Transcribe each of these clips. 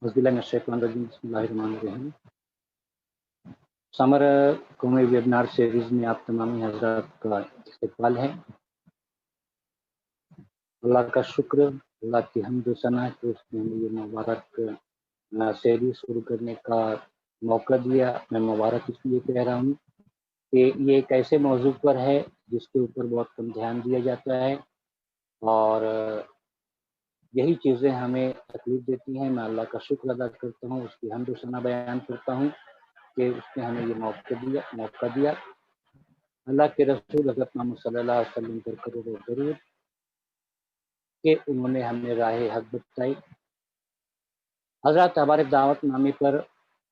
बिस्मिल्लाहिर्रहमानिर्रहीम। समर कौमी webinar series में आप तमाम हज़रात का इस्तकबाल है। अल्लाह का शुक्र, अल्लाह की हम्द सना है कि उसने हमें ये मुबारक सीरीज शुरू करने का मौका दिया। मैं मुबारक इसलिए कह रहा हूँ कि ये एक ऐसे मौजू पर है जिसके ऊपर बहुत कम ध्यान दिया जाता है और यही चीज़ें हमें तकलीफ देती हैं। मैं अल्लाह का शुक्र अदा करता हूँ, उसकी हम्द सना बयान करता हूँ कि उसने हमें ये मौका दिया। अल्लाह के रसूल हज़रत मोहम्मद सल्लल्लाहु अलैहि वसल्लम पर करोड़ों दरूद कि उन्होंने हमें राह हक बताई। हज़रत हमारे दावतनामे पर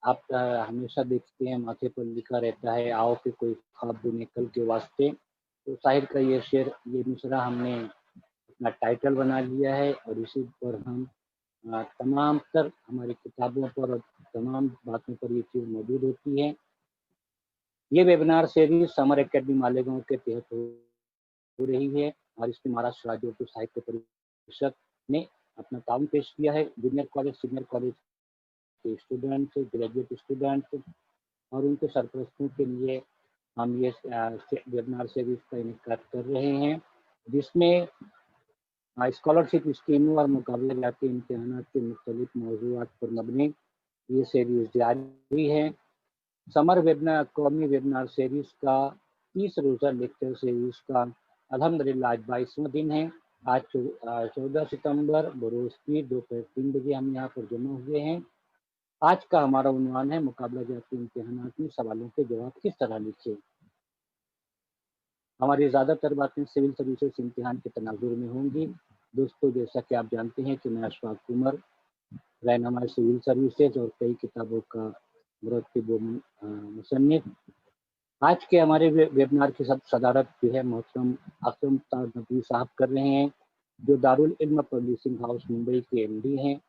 आप हमेशा देखते हैं माथे पर लिखा रहता है, आओ कि कोई ख्वाब बुने कल के वास्ते। तो शाहिर का ये शेर, ये मिसरा हमने अपना टाइटल बना लिया है और इसी पर हम तमाम तर हमारी किताबों पर और तमाम बातों पर ये चीज़ मौजूद होती है। ये webinar series summer academy Malegaon के तहत हो रही है और इसमें महाराष्ट्र राज्य उर्दू साहित्य परिषद ने अपना ताउन पेश किया है। जूनियर कॉलेज, सीनियर कॉलेज के स्टूडेंट्स, ग्रेजुएट स्टूडेंट्स और उनके सरपरस्तों के लिए हम ये वेबिनार सीरीज का इनेकाद कर रहे हैं, जिसमें स्कॉलरशिप स्कीमों और मुकाबला जाती इम्तहान के मुख्तलिफ मौजूआत पर मबनी ये सीरीज जारी है। समर वेबिनार कौमी वेबिनार सीरीज का 30 रोज़ा लेक्चर सीरीज का अल्हम्दुलिल्लाह आज 22वां दिन है। आज 14 सितंबर बरोज़ की दोपहर 3 बजे हम यहाँ पर जमा हुए हैं। आज का हमारा उन्वान है मुकाबला जाती इम्तिहानात में सवालों के जवाब किस तरह लिखे। हमारी ज़्यादातर बातें सिविल सर्विसेज इम्तिहान के तनाजुर में होंगी। दोस्तों, जैसा कि आप जानते हैं कि मैं अशफाक उमर रहनुमा सिविल सर्विसेज और कई किताबों का मुरत्तिब मुसन्निफ। आज के हमारे वेबिनार की सदारत जो है मोहतरम अकरम ताज नकवी साहब कर रहे हैं, जो दारुल इल्म पब्लिशिंग हाउस मुंबई के एमडी हैं।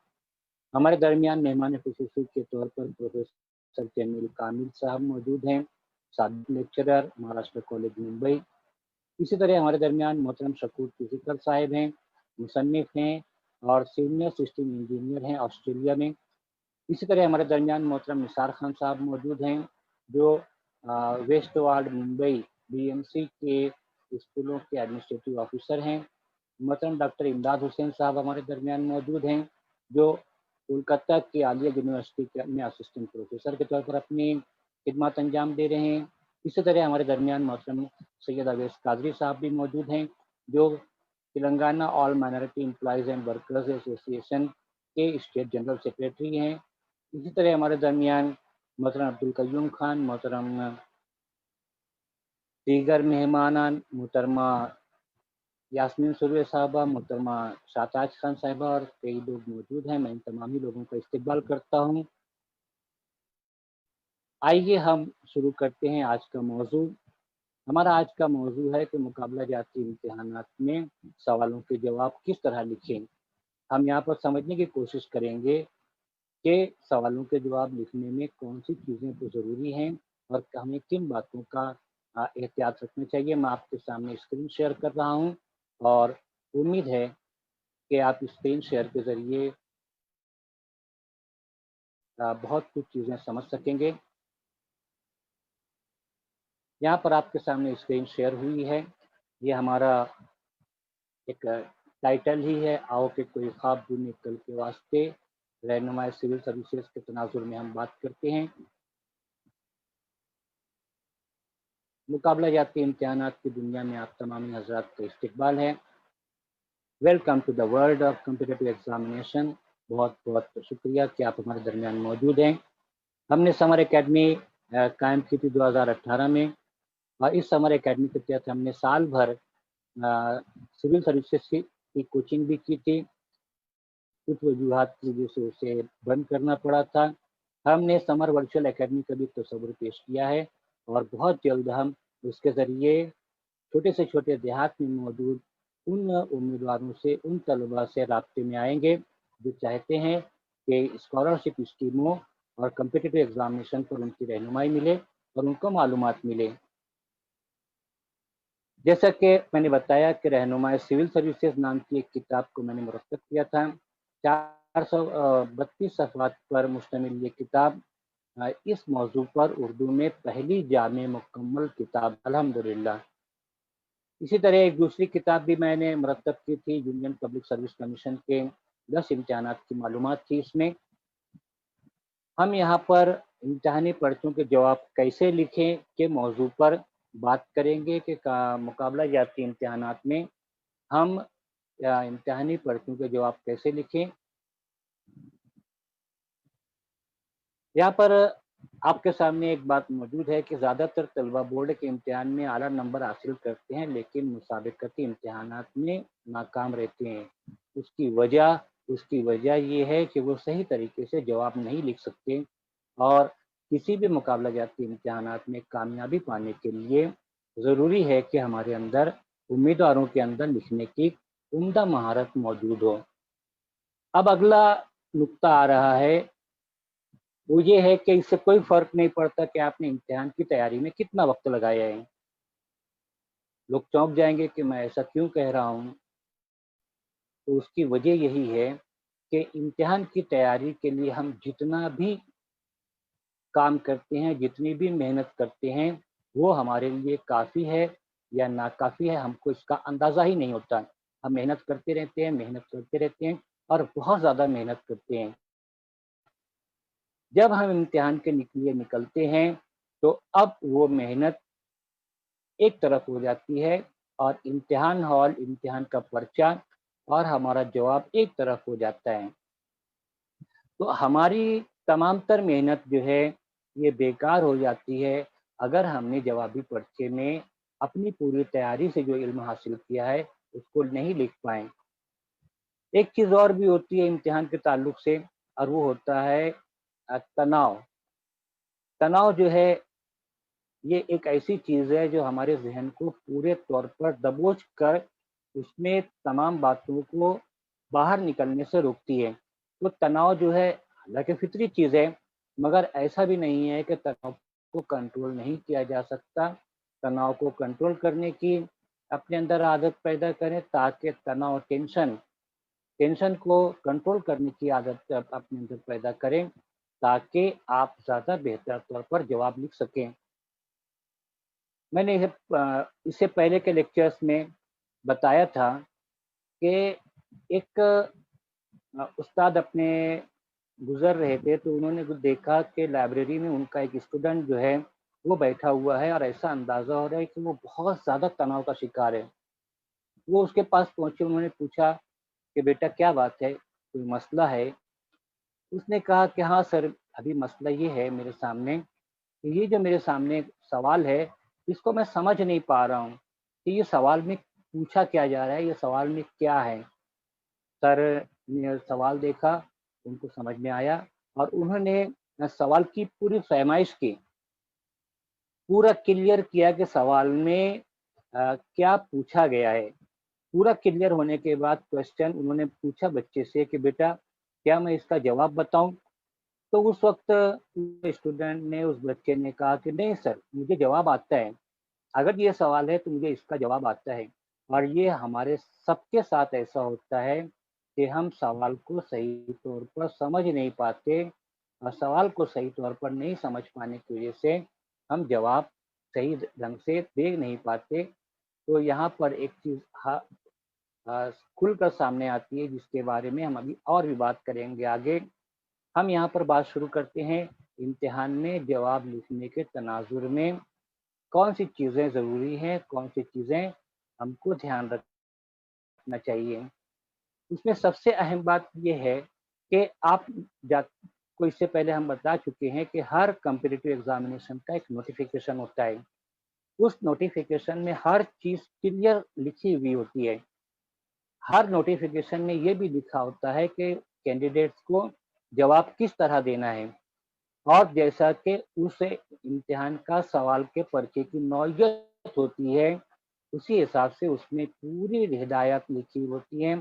हमारे दरमियान मेहमान खुसूसी के तौर पर प्रोफेसर जमील कामिल साहब मौजूद हैं, साबिक लेक्चरर, महाराष्ट्र कॉलेज मुंबई। इसी तरह हमारे दरमियान मोहतरम शकूर फिजिकल साहिब हैं, मुसन्निफ हैं और सीनियर सिस्टम इंजीनियर हैं ऑस्ट्रेलिया में। इसी तरह हमारे दरमियान मोहतरम निसार खान साहब मौजूद हैं, जो वेस्ट वार्ड मुंबई बीएमसी के स्कूलों के एडमिनिस्ट्रेटिव ऑफिसर हैं। मोहतरम डॉक्टर इमदाद हुसैन साहब हमारे दरमियान मौजूद हैं, जो कोलकाता की आलिया यूनिवर्सिटी में असिस्टेंट प्रोफेसर के तौर पर अपनी खिदमत अंजाम दे रहे हैं। इसी तरह हमारे दरमियान मोहतरम सैयद अवैस कादरी साहब भी मौजूद हैं, जो Telangana all minority employees and workers association के स्टेट जनरल सेक्रेटरी हैं। इसी तरह हमारे दरमियान मोहतरम अब्दुल कयूम खान, मोहतरम दीगर मेहमानान मोहतरमा यास्मीन सुर्वे साहबा, मोहतरमा शाताज खान साहिबा और कई लोग मौजूद हैं। मैं इन तमाम ही लोगों का इस्तकबाल करता हूँ। आइए हम शुरू करते हैं आज का मौजू। हमारा आज का मौजू है कि मुकाबला जाती इम्तिहानात में सवालों के जवाब किस तरह लिखें। हम यहाँ पर समझने की कोशिश करेंगे कि सवालों के जवाब लिखने में कौन सी चीज़ें तो ज़रूरी हैं और हमें किन बातों का एहतियात रखना चाहिए। मैं आपके सामने स्क्रीन शेयर कर रहा हूँ और उम्मीद है कि आप स्क्रीन शेयर के ज़रिए बहुत कुछ चीज़ें समझ सकेंगे। यहाँ पर आपके सामने स्क्रीन शेयर हुई है। ये हमारा एक टाइटल ही है, आओ कि कोई ख्वाब बुने कल के वास्ते। रहनुमा सिविल सर्विसेज के तनाजुर में हम बात करते हैं। मुकाबला जाती इम्तिहानात की दुनिया में आप तमाम हज़रात का इस्तकबाल है। Welcome to the world of competitive examination. बहुत बहुत शुक्रिया कि आप हमारे दरमियान मौजूद हैं। हमने समर एकेडमी कायम की थी 2018 में और इस समर एकेडमी के तहत हमने साल भर सिविल सर्विसेज की कोचिंग भी की थी। कुछ वजूहात की वजह से उसे बंद करना पड़ा था। हमने समर वर्चुअल एकेडमी का भी तस्वुर पेश किया है और बहुत जल्द हम उसके ज़रिए छोटे से छोटे देहात में मौजूद उन उम्मीदवारों से, उन तलबा से राब्ते में आएंगे जो चाहते हैं कि स्कॉलरशिप स्कीमों और कम्पिटिटिव एग्जामिनेशन पर उनकी रहनुमाई मिले और उनको मालूमात मिले। जैसा कि मैंने बताया कि रहनुमाई सिविल सर्विसेज नाम की एक किताब को मैंने मुरत्तब किया था। 432 सफ़हात पर मुश्तमिल ये किताब इस मौजू पर उर्दू में पहली जामे मुकम्मल किताब अल्हम्दुलिल्लाह। इसी तरह एक दूसरी किताब भी मैंने मुरत्तब की थी, यूनियन पब्लिक सर्विस कमीशन के 10 इम्तिहानात की मालूमात थी इसमें। हम यहाँ पर इम्तिहानी पर्चियों के जवाब कैसे लिखें के मौजू पर बात करेंगे कि मुकाबला जाती इम्तिहानात में हम इम्तिहानी पर्चियों के जवाब कैसे लिखें। यहाँ पर आपके सामने एक बात मौजूद है कि ज़्यादातर तलबा बोर्ड के इम्तिहान में आला नंबर हासिल करते हैं, लेकिन मुसाबिकती इम्तिहानात में नाकाम रहते हैं। उसकी वजह ये है कि वो सही तरीके से जवाब नहीं लिख सकते और किसी भी मुकाबला जाती इम्तिहानात में कामयाबी पाने के लिए ज़रूरी है कि हमारे अंदर उम्मीदवारों के अंदर लिखने की उम्दा महारत मौजूद हो। अब अगला नुक्ता आ रहा है, वो ये है कि इससे कोई फ़र्क नहीं पड़ता कि आपने इम्तिहान की तैयारी में कितना वक़्त लगाया है। लोग चौंक जाएँगे कि मैं ऐसा क्यों कह रहा हूँ? तो उसकी वजह यही है कि इम्तिहान की तैयारी के लिए हम जितना भी काम करते हैं, जितनी भी मेहनत करते हैं, वो हमारे लिए काफ़ी है या नाकाफ़ी है, हमको इसका अंदाज़ा ही नहीं होता। हम मेहनत करते रहते हैं और बहुत ज़्यादा मेहनत करते हैं। जब हम इम्तिहान के लिए निकलते हैं, तो अब वो मेहनत एक तरफ हो जाती है और इम्तिहान हॉल, इम्तिहान का पर्चा और हमारा जवाब एक तरफ हो जाता है। तो हमारी तमाम तर मेहनत जो है, ये बेकार हो जाती है अगर हमने जवाबी पर्चे में अपनी पूरी तैयारी से जो इल्म हासिल किया है, उसको नहीं लिख पाएँ। एक चीज़ और भी होती है इम्तिहान के ताल्लुक से और वो होता है तनाव। तनाव जो है, ये एक ऐसी चीज़ है जो हमारे ज़हन को पूरे तौर पर दबोच कर उसमें तमाम बातों को बाहर निकलने से रोकती है। तो तनाव जो है, हालाँकि फ़ितरी चीज़ है, मगर ऐसा भी नहीं है कि तनाव को कंट्रोल नहीं किया जा सकता। तनाव को कंट्रोल करने की अपने अंदर आदत पैदा करें ताकि टेंशन को कंट्रोल करने की आदत अपने अंदर पैदा करें, ताकि आप ज़्यादा बेहतर तौर पर जवाब लिख सकें। मैंने इससे पहले के लेक्चर्स में बताया था कि एक उस्ताद अपने गुज़र रहे थे, तो उन्होंने कुछ देखा कि लाइब्रेरी में उनका एक स्टूडेंट जो है, वो बैठा हुआ है और ऐसा अंदाज़ा हो रहा है कि वो बहुत ज़्यादा तनाव का शिकार है। वो उसके पास पहुँचे, उन्होंने पूछा कि बेटा क्या बात है? कोई मसला है? उसने कहा कि हाँ सर, अभी मसला ये है मेरे सामने, कि ये जो मेरे सामने सवाल है, इसको मैं समझ नहीं पा रहा हूँ कि ये सवाल में पूछा क्या जा रहा है, ये सवाल में क्या है? सर ने सवाल देखा, उनको समझ में आया और उन्होंने सवाल की पूरी फ़रमाइश की, पूरा क्लियर किया कि सवाल में क्या पूछा गया है। पूरा क्लियर होने के बाद क्वेश्चन उन्होंने पूछा बच्चे से कि बेटा क्या मैं इसका जवाब बताऊँ? तो उस वक़्त स्टूडेंट ने, उस बच्चे ने कहा कि नहीं सर, मुझे जवाब आता है। अगर ये सवाल है तो मुझे इसका जवाब आता है। और ये हमारे सबके साथ ऐसा होता है कि हम सवाल को सही तौर पर समझ नहीं पाते और सवाल को सही तौर पर नहीं समझ पाने की वजह से हम जवाब सही ढंग से दे नहीं पाते। तो यहाँ पर एक चीज़ खुलकर सामने आती है जिसके बारे में हम अभी और भी बात करेंगे आगे। हम यहाँ पर बात शुरू करते हैं, इम्तिहान में जवाब लिखने के तनाजुर में कौन-सी चीज़ें ज़रूरी हैं, कौन-सी चीज़ें हमको ध्यान रखना चाहिए। उसमें सबसे अहम बात ये है कि आप जा को इससे पहले हम बता चुके हैं कि हर कॉम्पिटिटिव एग्ज़ामिनेशन का एक नोटिफ़िकेशन होता है। उस नोटिफ़िकेशन में हर चीज़ क्लियर लिखी हुई होती है। हर नोटिफ़िकेशन में ये भी लिखा होता है कि कैंडिडेट्स को जवाब किस तरह देना है और जैसा कि उस इम्तिहान का सवाल के पर्चे की नौइयत होती है, उसी हिसाब से उसमें पूरी हिदायत लिखी होती हैं,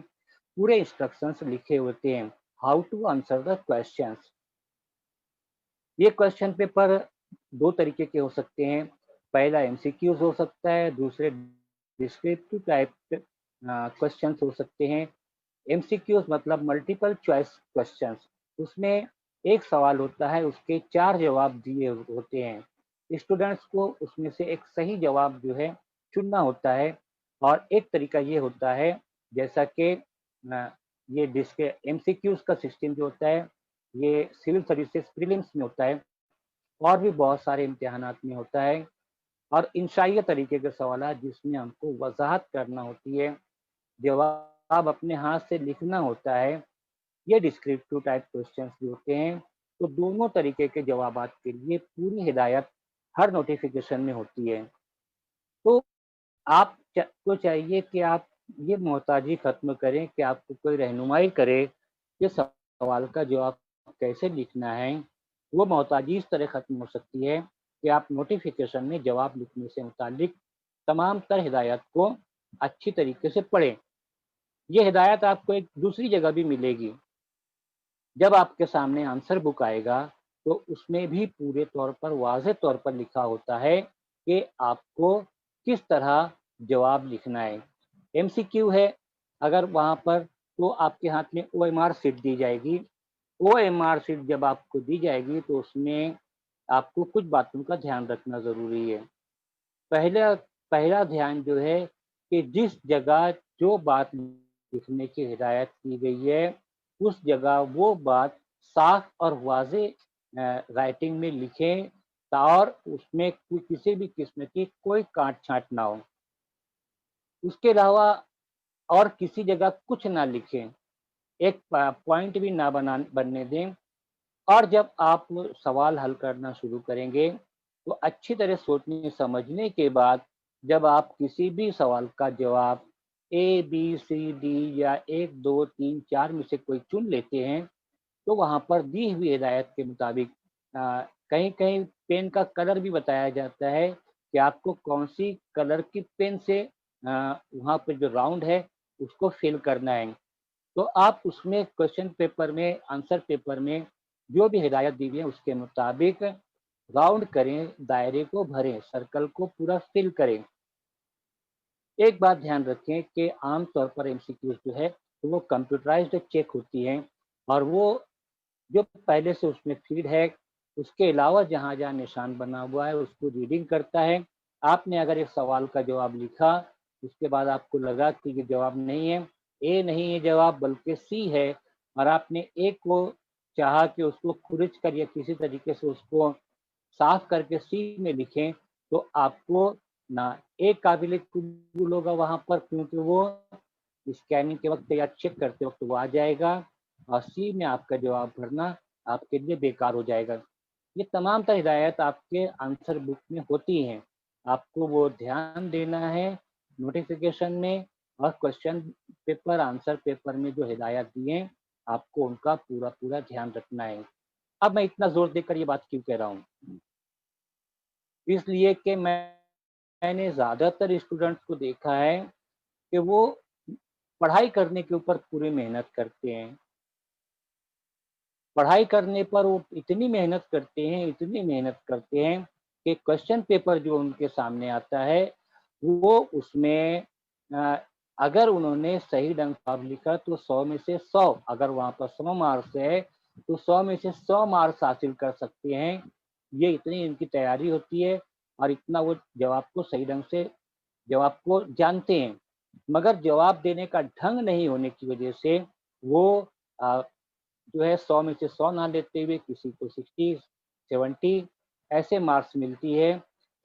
पूरे इंस्ट्रक्शंस लिखे होते हैं, how to answer the questions. ये क्वेश्चन पेपर 2 तरीके के हो सकते हैं, पहला एमसीक्यूज़ हो सकता है, दूसरे डिस्क्रिप्टिव टाइप क्वेश्चंस हो सकते हैं। एमसीक्यूज मतलब मल्टीपल चॉइस क्वेश्चंस। उसमें एक सवाल होता है, उसके 4 जवाब दिए होते हैं। स्टूडेंट्स को उसमें से एक सही जवाब जो है चुनना होता है। और एक तरीका ये होता है, जैसा कि ये डिस्क एमसीक्यूज का सिस्टम जो होता है, ये सिविल सर्विसेज प्रीलिम्स में होता है और भी बहुत सारे इम्तिहानात में होता है। और इंशाइया तरीके के सवाल है जिसमें हमको वजाहत करना होती है, जवाब अपने हाथ से लिखना होता है। ये डिस्क्रिप्टिव टाइप क्वेश्चंस भी होते हैं। तो दोनों तरीके के जवाबात के लिए पूरी हिदायत हर नोटिफिकेशन में होती है। तो आप को चाहिए कि आप ये मोहताजी खत्म करें कि आपको कोई रहनुमाई करे कि सवाल का जवाब कैसे लिखना है। वो मोहताजी इस तरह खत्म हो सकती है कि आप नोटिफिकेशन में जवाब लिखने से मुतालिक तमाम तर हिदायत को अच्छी तरीके से पढ़ें। ये हिदायत आपको एक दूसरी जगह भी मिलेगी। जब आपके सामने आंसर बुक आएगा तो उसमें भी पूरे तौर पर वाज़ेह तौर पर लिखा होता है कि आपको किस तरह जवाब लिखना है। एमसीक्यू है, अगर वहाँ पर तो आपके हाथ में ओएमआर शीट दी जाएगी। ओएमआर शीट जब आपको दी जाएगी तो उसमें आपको कुछ बातों का ध्यान रखना ज़रूरी है। पहला पहला ध्यान जो है कि जिस जगह जो बात लिखने की हिदायत की गई है, उस जगह वो बात साफ और वाज़ेह राइटिंग में लिखें और उसमें किसी भी किस्म की कोई काट-छाँट ना हो। उसके अलावा और किसी जगह कुछ ना लिखें, एक पॉइंट भी ना बनने दें। और जब आप सवाल हल करना शुरू करेंगे, तो अच्छी तरह सोचने समझने के बाद जब आप किसी भी सवाल का जवाब ए, बी, सी, डी या 1, 2, 3, 4 में से कोई चुन लेते हैं, तो वहाँ पर दी हुई हिदायत के मुताबिक कहीं-कहीं पेन का कलर भी बताया जाता है कि आपको कौन-सी कलर की पेन से वहाँ पे जो राउंड है, उसको फिल करना है। तो आप उसमें क्वेश्चन पेपर में, आंसर पेपर में जो भी हिदायत दी गई है उसके मुताबिक राउंड करें, दायरे को भरें, सर्कल को पूरा फिल करें। एक बात ध्यान रखें कि आम तौर पर एमसीक्यूज़ जो है, तो वो कंप्यूटराइज़्ड चेक होती हैं और वो जो पहले से उसमें फीड है, उसके अलावा जहाँ-जहाँ निशान बना हुआ है, उसको रीडिंग करता है। आपने अगर एक सवाल का जवाब लिखा, उसके बाद आपको लगा कि ये जवाब नहीं है, ए नहीं है जवाब बल्कि सी है और आपने ए को चाहा कि उसको खुरिच कर या किसी तरीके से उसको साफ करके सी में लिखें, तो आपको ना ए काबिल कबूल होगा वहाँ पर क्योंकि वो स्कैनिंग के वक़्त या चेक करते वक़्त वो आ जाएगा और सी में आपका जवाब भरना आपके लिए बेकार हो जाएगा। ये तमाम तर हिदायत आपके आंसर बुक में होती हैं। आपको वो ध्यान देना है नोटिफ़िकेशन में और क्वेश्चन पेपर, आंसर पेपर में जो हिदायत दी हैं, आपको उनका पूरा-पूरा ध्यान रखना है। अब मैं इतना ज़ोर देकर ये बात क्यों कह रहा हूँ? इसलिए कि मैंने ज़्यादातर स्टूडेंट्स को देखा है कि वो पढ़ाई करने के ऊपर पूरी मेहनत करते हैं। पढ़ाई करने पर वो इतनी मेहनत करते हैं, इतनी मेहनत करते हैं कि क्वेश्चन पेपर जो उनके सामने आता है, वो उसमें अ, अगर उन्होंने सही ढंग से जवाब लिखा तो 100 में से 100, अगर वहाँ पर 100 मार्क्स है, तो 100 में से 100 मार्क्स हासिल कर सकते हैं। ये इतनी इनकी तैयारी होती है और इतना वो जवाब को सही ढंग से जवाब को जानते हैं। मगर जवाब देने का ढंग नहीं होने की वजह से वो अ, जो है 100 में से 100 ना लेते हुए किसी को 60, 70 ऐसे मार्क्स मिलती है।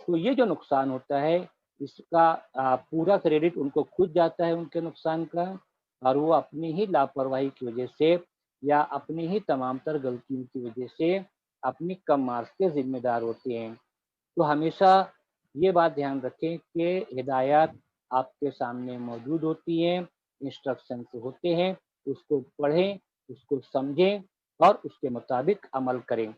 तो ये जो नुकसान होता है इसका पूरा क्रेडिट उनको खुद जाता है उनके नुकसान का और वो अपनी ही लापरवाही की वजह से या अपनी ही तमाम तर गलतियों की वजह से अपनी कम मार्क्स के ज़िम्मेदार होते हैं। तो हमेशा ये बात ध्यान रखें कि हिदायत आपके सामने मौजूद होती हैं, इंस्ट्रक्शंस होते हैं, उसको पढ़ें, उसको समझें और उसके मुताबिक अमल करें।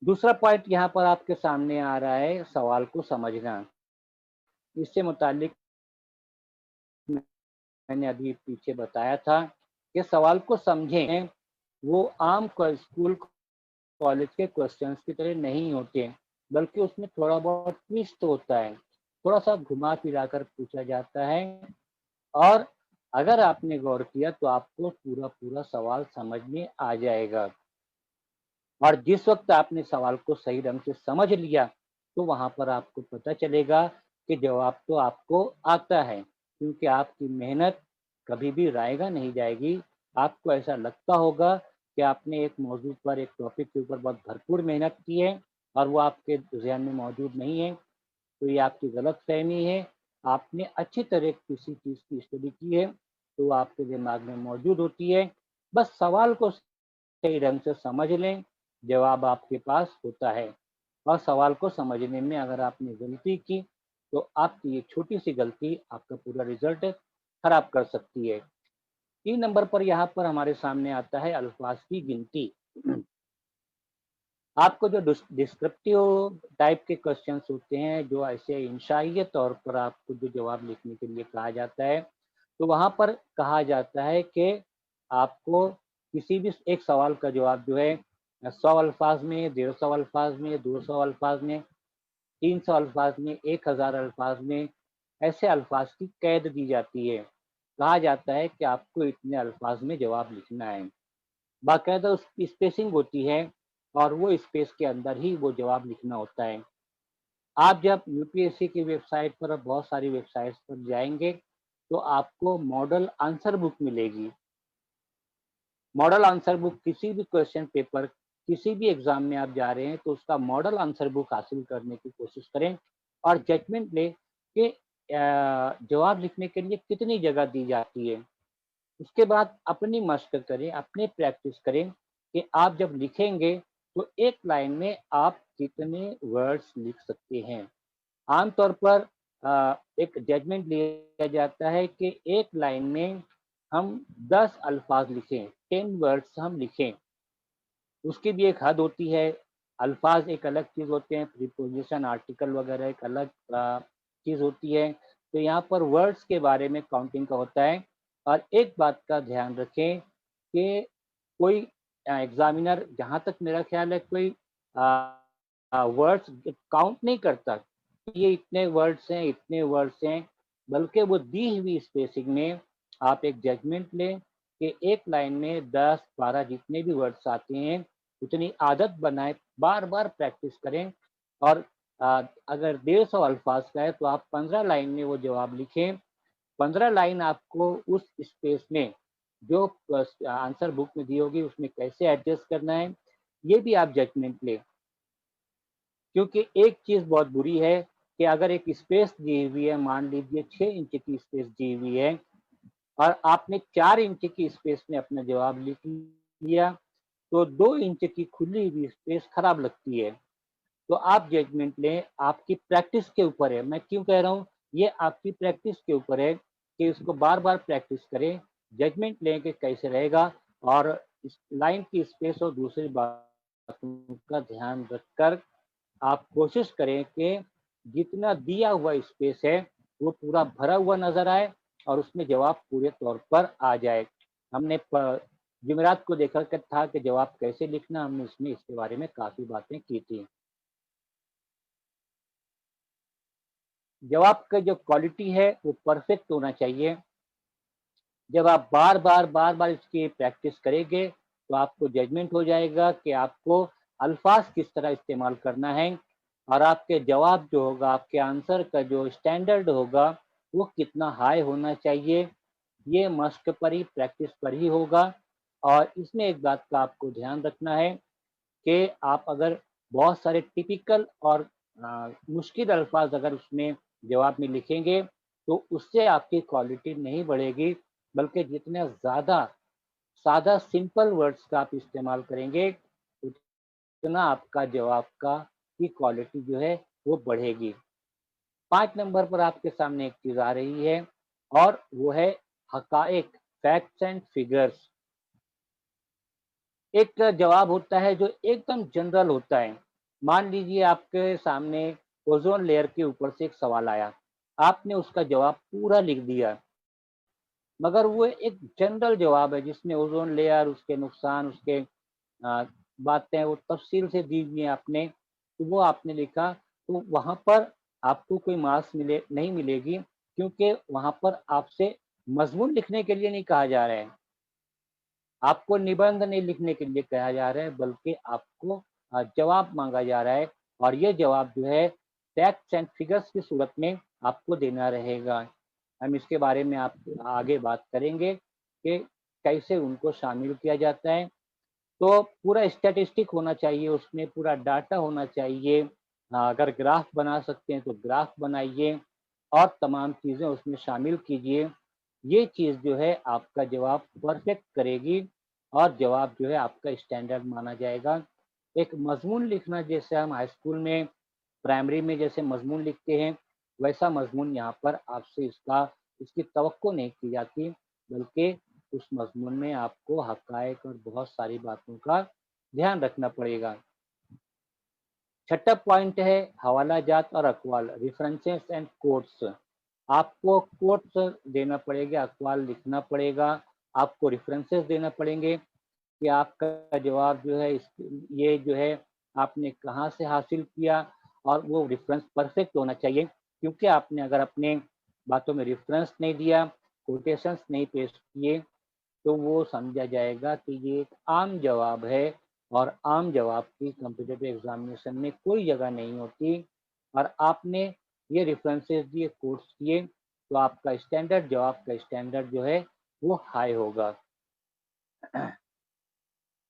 दूसरा पॉइंट यहाँ पर आपके सामने आ रहा है सवाल को समझना। इससे मुतालिक मैंने अभी पीछे बताया था कि सवाल को समझें, वो आम स्कूल कॉलेज के क्वेश्चंस की तरह नहीं होते हैं, बल्कि उसमें थोड़ा बहुत ट्विस्ट होता है, थोड़ा सा घुमा फिरा कर पूछा जाता है और अगर आपने गौर किया तो आपको पूरा पूरा सवाल समझ में आ जाएगा। और जिस वक्त आपने सवाल को सही ढंग से समझ लिया तो वहां पर आपको पता चलेगा कि जवाब तो आपको आता है, क्योंकि आपकी मेहनत कभी भी रायगा नहीं जाएगी। आपको ऐसा लगता होगा कि आपने एक मौजू पर, एक टॉपिक के ऊपर बहुत भरपूर मेहनत की है और वो आपके ज़हन में मौजूद नहीं है, तो ये आपकी गलतफ़हमी है। आपने अच्छी तरह किसी चीज़ की स्टडी की है, तो वो आपके दिमाग में मौजूद होती है। बस सवाल को सही ढंग से समझ लें, जवाब आपके पास होता है। और सवाल को समझने में अगर आपने गलती की, तो आपकी ये छोटी-सी गलती आपका पूरा रिज़ल्ट खराब कर सकती है। 3 नंबर पर यहाँ पर हमारे सामने आता है अल्फ़ाज़ की गिनती। आपको जो डिस्क्रिप्टिव टाइप के क्वेश्चंस होते हैं, जो ऐसे इंशाइए तौर पर आपको जो जवाब लिखने के लिए कहा जाता है, तो वहाँ पर कहा जाता है कि आपको किसी भी एक सवाल का जवाब जो है 100 अल्फाज में, 150 अल्फाज में, 200 अल्फाज में, 300 अल्फाज में, 1000 अल्फाज में, ऐसे अल्फाज की कैद दी जाती है। कहा जाता है कि आपको इतने अल्फाज में जवाब लिखना है। बाकायदा उसकी स्पेसिंग होती है और वो स्पेस के अंदर ही वो जवाब लिखना होता है। आप जब यूपीएससी की वेबसाइट पर और बहुत सारी वेबसाइट्स पर जाएँगे, तो आपको मॉडल आंसर बुक मिलेगी। मॉडल आंसर बुक किसी भी क्वेश्चन पेपर, किसी भी एग्ज़ाम में आप जा रहे हैं, तो उसका मॉडल आंसर बुक हासिल करने की कोशिश करें और जजमेंट लें कि जवाब लिखने के लिए कितनी जगह दी जाती है। उसके बाद अपनी मशक करें, अपनी प्रैक्टिस करें कि आप जब लिखेंगे तो एक लाइन में आप कितने वर्ड्स लिख सकते हैं। आमतौर पर एक जजमेंट लिया जाता है कि एक लाइन में हम 10 अल्फाज लिखें, 10 वर्ड्स हम लिखें। उसकी भी एक हद होती है। अल्फाज एक अलग चीज़ होते हैं, प्रीपोजिशन, आर्टिकल वगैरह एक अलग चीज़ होती है। तो यहाँ पर वर्ड्स के बारे में काउंटिंग का होता है। और एक बात का ध्यान रखें कि कोई एग्ज़ामिनर, जहाँ तक मेरा ख़्याल है, कोई वर्ड्स काउंट नहीं करता कि ये इतने वर्ड्स हैं, इतने वर्ड्स हैं, बल्कि वो दी हुई स्पेसिंग में आप एक जजमेंट लें कि एक लाइन में 10-12 जितने भी वर्ड्स आते हैं, उतनी आदत बनाएँ, बार-बार प्रैक्टिस करें। और अगर 150 अल्फाज का है तो आप 15 लाइन में वो जवाब लिखें। 15 लाइन आपको उस स्पेस में जो आंसर बुक में दी होगी उसमें कैसे एडजस्ट करना है, ये भी आप जजमेंट लें। क्योंकि एक चीज़ बहुत बुरी है कि अगर एक स्पेस दी हुई है, मान लीजिए 6 इंच की स्पेस दी हुई है और आपने 4 इंच की स्पेस में अपना जवाब लिख लिया, तो 2 इंच की खुली हुई स्पेस खराब लगती है। तो आप जजमेंट लें, आपकी प्रैक्टिस के ऊपर है। मैं क्यों कह रहा हूँ, ये आपकी प्रैक्टिस के ऊपर है कि इसको बार-बार प्रैक्टिस करें, जजमेंट लें कि कैसे रहेगा और इस लाइन की स्पेस और दूसरी बातों का ध्यान रखकर आप कोशिश करें कि जितना दिया हुआ स्पेस है, वो पूरा भरा हुआ नज़र आए और उसमें जवाब पूरे तौर पर आ जाए। हमने जुमेरात को देखा कि था कि जवाब कैसे लिखना, हमने उसमें इसके बारे में काफ़ी बातें की थी। जवाब का जो क्वालिटी है वो परफेक्ट होना चाहिए। जब आप बार-बार इसकी प्रैक्टिस करेंगे, तो आपको जजमेंट हो जाएगा कि आपको अल्फाज किस तरह इस्तेमाल करना है और आपके जवाब जो होगा, आपके आंसर का जो स्टैंडर्ड होगा, वो कितना हाई होना चाहिए। ये मश्क पर ही, प्रैक्टिस पर ही होगा। और इसमें एक बात का आपको ध्यान रखना है कि आप अगर बहुत सारे टिपिकल और मुश्किल अल्फाज अगर उसमें जवाब में लिखेंगे, तो उससे आपकी क्वालिटी नहीं बढ़ेगी, बल्कि जितने ज़्यादा सादा सिंपल वर्ड्स का आप इस्तेमाल करेंगे, उतना आपका जवाब का की क्वालिटी जो है वो बढ़ेगी। 5 नंबर पर आपके सामने एक चीज़ आ रही है और वो है हक़ाइक़, फैक्ट्स एंड फिगर्स। एक जवाब होता है जो एकदम जनरल होता है। मान लीजिए आपके सामने ओज़ोन लेयर के ऊपर से एक सवाल आया। आपने उसका जवाब पूरा लिख दिया, मगर वो एक जनरल जवाब है जिसमें ओज़ोन लेयर, उसके नुकसान, उसके बातें वो तफ़सील से दी हुई हैं आपने, तो वो आपने लिखा, तो वहाँ पर आपको कोई मार्क्स नहीं मिलेगी, क्योंकि वहाँ पर आपसे मजमून लिखने के लिए नहीं कहा जा रहा है, आपको निबंध नहीं लिखने के लिए कहा जा रहा है, बल्कि आपको जवाब मांगा जा रहा है और ये जवाब जो है फैक्ट्स एंड फिगर्स की सूरत में आपको देना रहेगा। हम इसके बारे में आप आगे बात करेंगे कि कैसे उनको शामिल किया जाता है। तो पूरा स्टैटिस्टिक होना चाहिए, उसमें पूरा डाटा होना चाहिए। अगर ग्राफ बना सकते हैं तो ग्राफ बनाइए और तमाम चीज़ें उसमें शामिल कीजिए। ये चीज़ जो है आपका जवाब परफेक्ट करेगी और जवाब जो है आपका स्टैंडर्ड माना जाएगा। एक मज़मून लिखना, जैसे हम हाई स्कूल में, प्राइमरी में जैसे मज़मून लिखते हैं, वैसा मज़मून यहाँ पर आपसे इसकी तवक्को नहीं की जाती, बल्कि उस मज़मून में आपको हक़ाइक़ और बहुत सारी बातों का ध्यान रखना पड़ेगा। छठा पॉइंट है हवाला जात और अक़वाल, रेफ़रेंसेस एंड कोट्स। आपको कोट्स देना पड़ेगा, अक़वाल लिखना पड़ेगा, आपको रेफ़रेंसेस देना पड़ेंगे कि आपका जवाब जो है ये जो है आपने कहाँ से हासिल किया, और वो रेफ़रेंस परफेक्ट होना चाहिए, क्योंकि आपने अगर अपने बातों में रेफ़रेंस नहीं दिया, कोटेशंस नहीं पेश किए, तो वो समझा जाएगा कि ये एक आम जवाब है और आम जवाब की कॉम्पिटिटिव एग्जामिनेशन में कोई जगह नहीं होती। और आपने ये रेफरेंसेस दिए, कोट्स दिए, तो आपका स्टैंडर्ड, जवाब का स्टैंडर्ड जो है वो हाई होगा।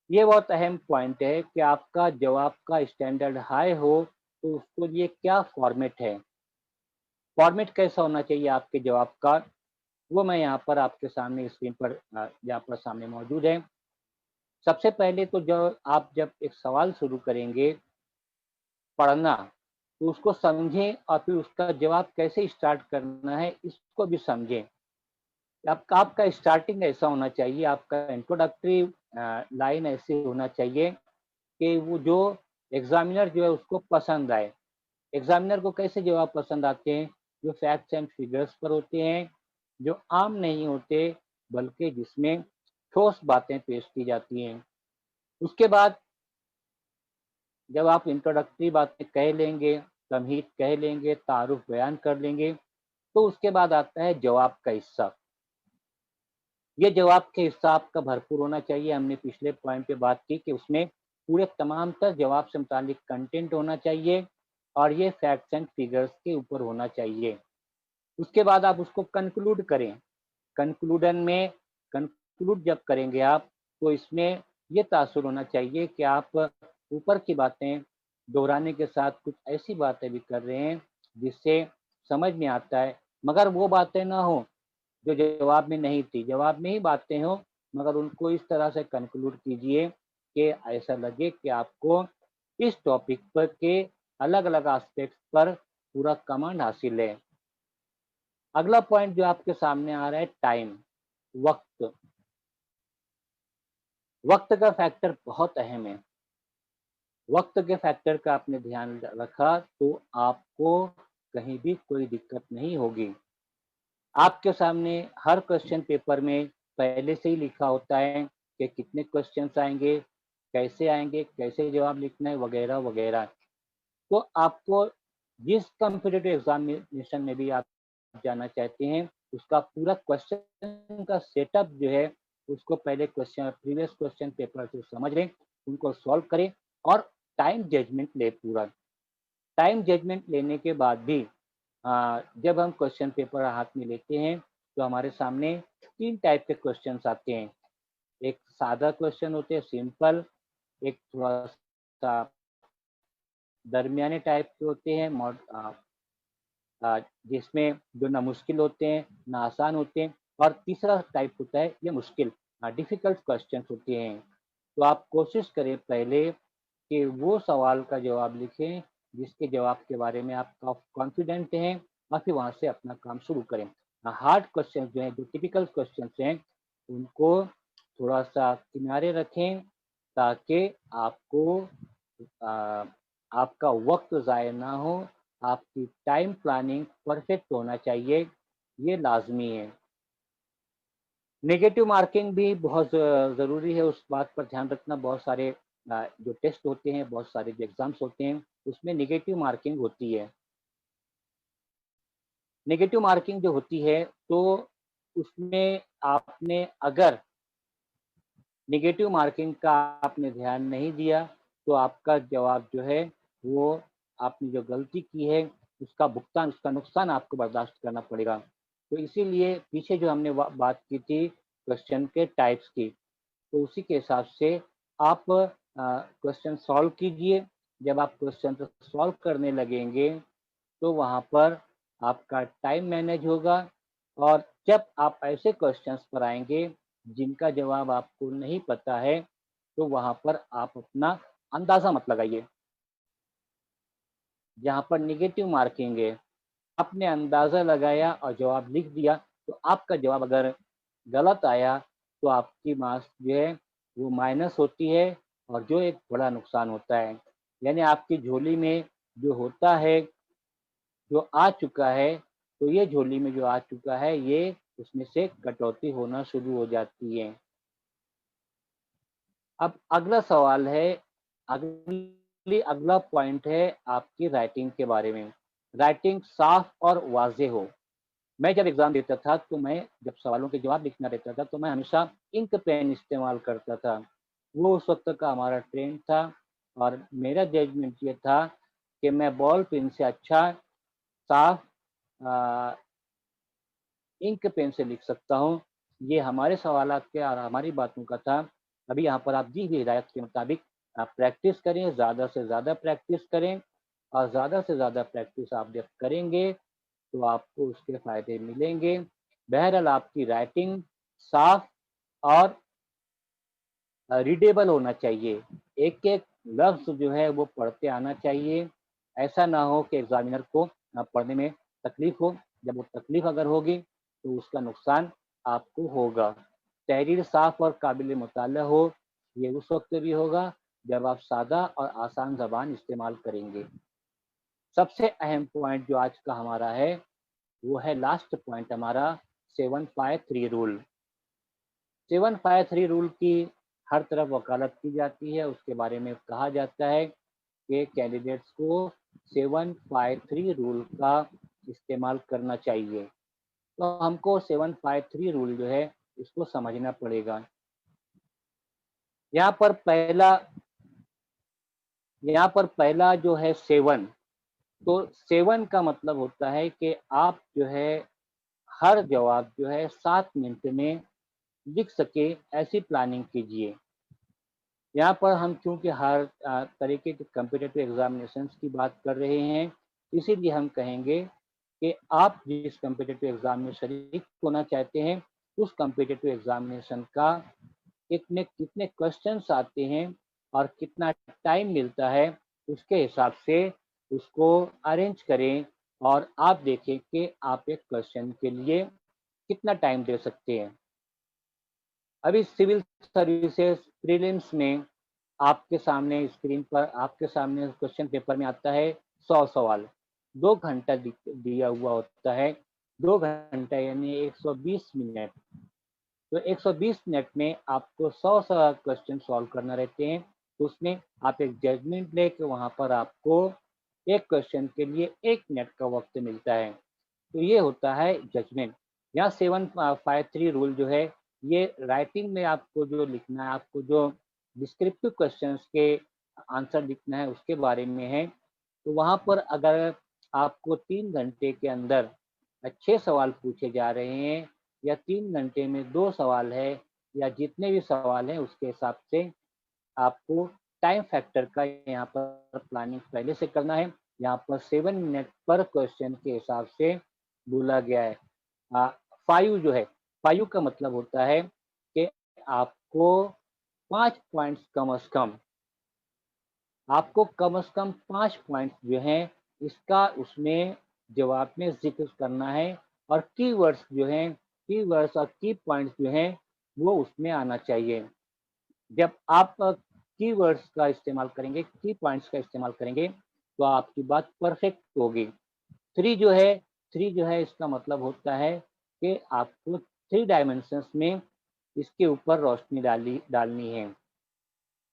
ये बहुत अहम पॉइंट है कि आपका जवाब का स्टैंडर्ड हाई हो, तो उसके लिए क्या फॉर्मेट है, फॉर्मेट कैसा होना चाहिए आपके जवाब का, वो मैं यहाँ पर आपके सामने स्क्रीन पर यहाँ पर सामने मौजूद है। सबसे पहले तो जब एक सवाल शुरू करेंगे पढ़ना, तो उसको समझें और फिर उसका जवाब कैसे स्टार्ट करना है, इसको भी समझें। आपका स्टार्टिंग ऐसा होना चाहिए, आपका इंट्रोडक्टरी लाइन ऐसे होना चाहिए कि वो जो एग्ज़ामिनर जो है उसको पसंद आए। एग्ज़ामिनर को कैसे जवाब पसंद आते हैं? जो फैक्ट्स एंड फिगर्स पर होते हैं, जो आम नहीं होते, बल्कि जिसमें ठोस बातें पेश की जाती हैं। उसके बाद जब आप इंट्रोडक्टरी बातें कह लेंगे, तमहीद कह लेंगे, तारुफ बयान कर लेंगे, तो उसके बाद आता है जवाब का हिस्सा। ये जवाब के हिस्सा आपका भरपूर होना चाहिए। हमने पिछले पॉइंट पे बात की कि उसमें पूरे तमाम तर जवाब से मुतालिक कंटेंट होना चाहिए और ये फैक्ट्स एंड फिगर्स के ऊपर होना चाहिए। उसके बाद आप उसको कंक्लूड करें। कंक्लूडन में कंक्लूड जब करेंगे आप, तो इसमें ये तासुर होना चाहिए कि आप ऊपर की बातें दोहराने के साथ कुछ ऐसी बातें भी कर रहे हैं जिससे समझ में आता है, मगर वो बातें ना हो जो जवाब में नहीं थी। जवाब में ही बातें हों, मगर उनको इस तरह से कंक्लूड कीजिए कि ऐसा लगे कि आपको इस टॉपिक पर के अलग-अलग एस्पेक्ट्स पर पूरा कमांड हासिल है। अगला पॉइंट जो आपके सामने आ रहा है, टाइम, वक़्त। वक़्त का फैक्टर बहुत अहम है। वक़्त के फैक्टर का आपने ध्यान रखा तो आपको कहीं भी कोई दिक्कत नहीं होगी। आपके सामने हर क्वेश्चन पेपर में पहले से ही लिखा होता है कि कितने क्वेश्चंस आएँगे, कैसे जवाब लिखना है, वगैरह-वगैरह। तो आपको जिस कॉम्पिटिटिव एग्ज़ामिनेशन में भी आप जाना चाहते हैं, उसका पूरा क्वेश्चन का सेटअप जो है, उसको पहले प्रीवियस क्वेश्चन पेपर से समझ लें, उनको सॉल्व करें और टाइम जजमेंट लें पूरा। टाइम जजमेंट लेने के बाद भी जब हम क्वेश्चन पेपर हाथ में लेते हैं, तो हमारे सामने 3 टाइप के क्वेश्चन्स आते हैं। एक सादा क्वेश्चन होते हैं, सिंपल, एक थोड़ा-सा दरमियाने टाइप के होते हैं, जिसमें जो ना मुश्किल होते हैं, ना आसान होते हैं, और तीसरा टाइप होता है ये मुश्किल, डिफ़िकल्ट क्वेश्चंस होते हैं। तो आप कोशिश करें पहले कि वो सवाल का जवाब लिखें, जिसके जवाब के बारे में आप कॉन्फिडेंट हैं, और फिर वहाँ से अपना काम शुरू करें। हार्ड क्वेश्चंस जो हैं, जो टिपिकल क्वेश्चंस हैं, उनको थोड़ा-सा किनारे रखें, ताकि अ, आपका वक़्त ज़ाया ना हो, आपकी टाइम प्लानिंग परफेक्ट होना चाहिए, ये लाज़मी है। नेगेटिव मार्किंग भी बहुत ज़रूरी है, उस बात पर ध्यान रखना। बहुत सारे जो टेस्ट होते हैं, बहुत सारे जो एग्ज़ाम्स होते हैं, उसमें नेगेटिव मार्किंग होती है। नेगेटिव मार्किंग जो होती है, तो उसमें आपने अगर नेगेटिव मार्किंग का आपने ध्यान नहीं दिया, तो आपका जवाब जो है वो आपने जो गलती की है उसका भुगतान, उसका नुकसान आपको बर्दाश्त करना पड़ेगा। तो इसीलिए पीछे जो हमने बात की थी क्वेश्चन के टाइप्स की, तो उसी के हिसाब से आप क्वेश्चन सॉल्व कीजिए। जब आप क्वेश्चन को सॉल्व करने लगेंगे तो वहाँ पर आपका टाइम मैनेज होगा, और जब आप ऐसे क्वेश्चंस पर आएँगे जिनका जवाब आपको नहीं पता है, तो वहाँ पर आप अपना अंदाज़ा मत लगाइए। जहाँ पर नेगेटिव मार्किंग है, आपने अंदाज़ा लगाया और जवाब लिख दिया, तो आपका जवाब अगर गलत आया, तो आपकी मार्क्स जो है वो माइनस होती है, और जो एक बड़ा नुकसान होता है। यानी आपकी झोली में जो होता है, जो आ चुका है, तो ये झोली में जो आ चुका है, ये उसमें से कटौती होना शुरू हो जाती है। अब अगला सवाल है, अगला पॉइंट है आपकी राइटिंग के बारे में। राइटिंग साफ और वाज़ेह हो। मैं जब एग्ज़ाम देता था, तो मैं जब सवालों के जवाब लिखना रहता था, तो मैं हमेशा इंक पेन इस्तेमाल करता था। वो उस वक़्त का हमारा ट्रेंड था, और मेरा जजमेंट ये था कि मैं बॉल पेन से अच्छा साफ अ, इंक पेन से लिख सकता हूँ। ये हमारे सवालात के और हमारी बातों का था। अभी यहाँ पर आप दी हुई हिदायत के मुताबिक आप प्रैक्टिस करें, ज़्यादा से ज़्यादा प्रैक्टिस करें, और ज़्यादा से ज़्यादा प्रैक्टिस आप जब करेंगे, तो आपको उसके फ़ायदे मिलेंगे। बहरहाल आपकी राइटिंग साफ और रीडेबल होना चाहिए। एक-एक लफ्ज़ जो है वो पढ़ते आना चाहिए। ऐसा ना हो कि एग्ज़ामिनर को पढ़ने में तकलीफ़ हो। जब वो तकलीफ़ अगर होगी, तो उसका नुकसान आपको होगा। तहरीर साफ़ और काबिल मुताला हो, ये उस वक़्त भी होगा जब आप सादा और आसान ज़बान इस्तेमाल करेंगे। सबसे अहम पॉइंट जो आज का हमारा है, वो है लास्ट पॉइंट हमारा 753 रूल। 753 रूल की हर तरफ वकालत की जाती है, उसके बारे में कहा जाता है कि कैंडिडेट्स को 753 रूल का इस्तेमाल करना चाहिए। तो हमको 753 रूल जो है इसको समझना पड़ेगा। यहाँ पर पहला यहाँ पर पहला जो है 7, तो 7 का मतलब होता है कि आप जो है हर जवाब जो है 7 मिनट में लिख सके, ऐसी प्लानिंग कीजिए। यहाँ पर हम चूँकि हर तरीके के कॉम्पिटिटिव एग्ज़ामिनेशंस की बात कर रहे हैं, इसीलिए हम कहेंगे कि आप जिस कॉम्पिटिटिव एग्ज़ाम में शरीक होना चाहते हैं, उस कॉम्पिटिटिव एग्ज़ामिनेशन का कितने कितने क्वेश्चंस आते हैं और कितना टाइम मिलता है, उसके हिसाब से उसको अरेंज करें, और आप देखें कि आप एक क्वेश्चन के लिए कितना टाइम दे सकते हैं। अभी सिविल सर्विसेज प्रीलिम्स में आपके सामने स्क्रीन पर आपके सामने क्वेश्चन पेपर में आता है 100 सवाल, 2 घंटा दिया हुआ होता है, 2 घंटा यानी 120 मिनट। तो 120 मिनट में आपको 100 क्वेश्चन सॉल्व करना रहते हैं, तो उसमें आप एक जजमेंट लेके वहाँ पर आपको एक क्वेश्चन के लिए 1 मिनट का वक़्त मिलता है। तो ये होता है जजमेंट। यहाँ 753 रूल जो है, ये राइटिंग में आपको जो लिखना है, आपको जो डिस्क्रिप्टिव क्वेश्चंस के आंसर लिखना है, उसके बारे में है। तो वहाँ पर अगर आपको 3 घंटे के अंदर 6 सवाल पूछे जा रहे हैं, या 3 घंटे में 2 सवाल है, या जितने भी सवाल हैं उसके हिसाब से आपको टाइम फैक्टर का यहाँ पर प्लानिंग पहले से करना है। यहाँ पर 7 मिनट पर क्वेश्चन के हिसाब से बोला गया है। 5 जो है, 5 का मतलब होता है कि आपको 5 पॉइंट्स कम से कम 5 पॉइंट्स जो हैं, इसका उसमें जवाब में ज़िक्र करना है, और कीवर्ड्स जो हैं, कीवर्ड्स और की पॉइंट्स जो हैं, वो उसमें आना चाहिए। जब आप कीवर्ड्स का इस्तेमाल करेंगे, की पॉइंट्स का इस्तेमाल करेंगे, तो आपकी बात परफेक्ट होगी। 3 जो है 3 जो है इसका मतलब होता है कि आपको 3 डायमेंशंस में इसके ऊपर रोशनी डालनी है,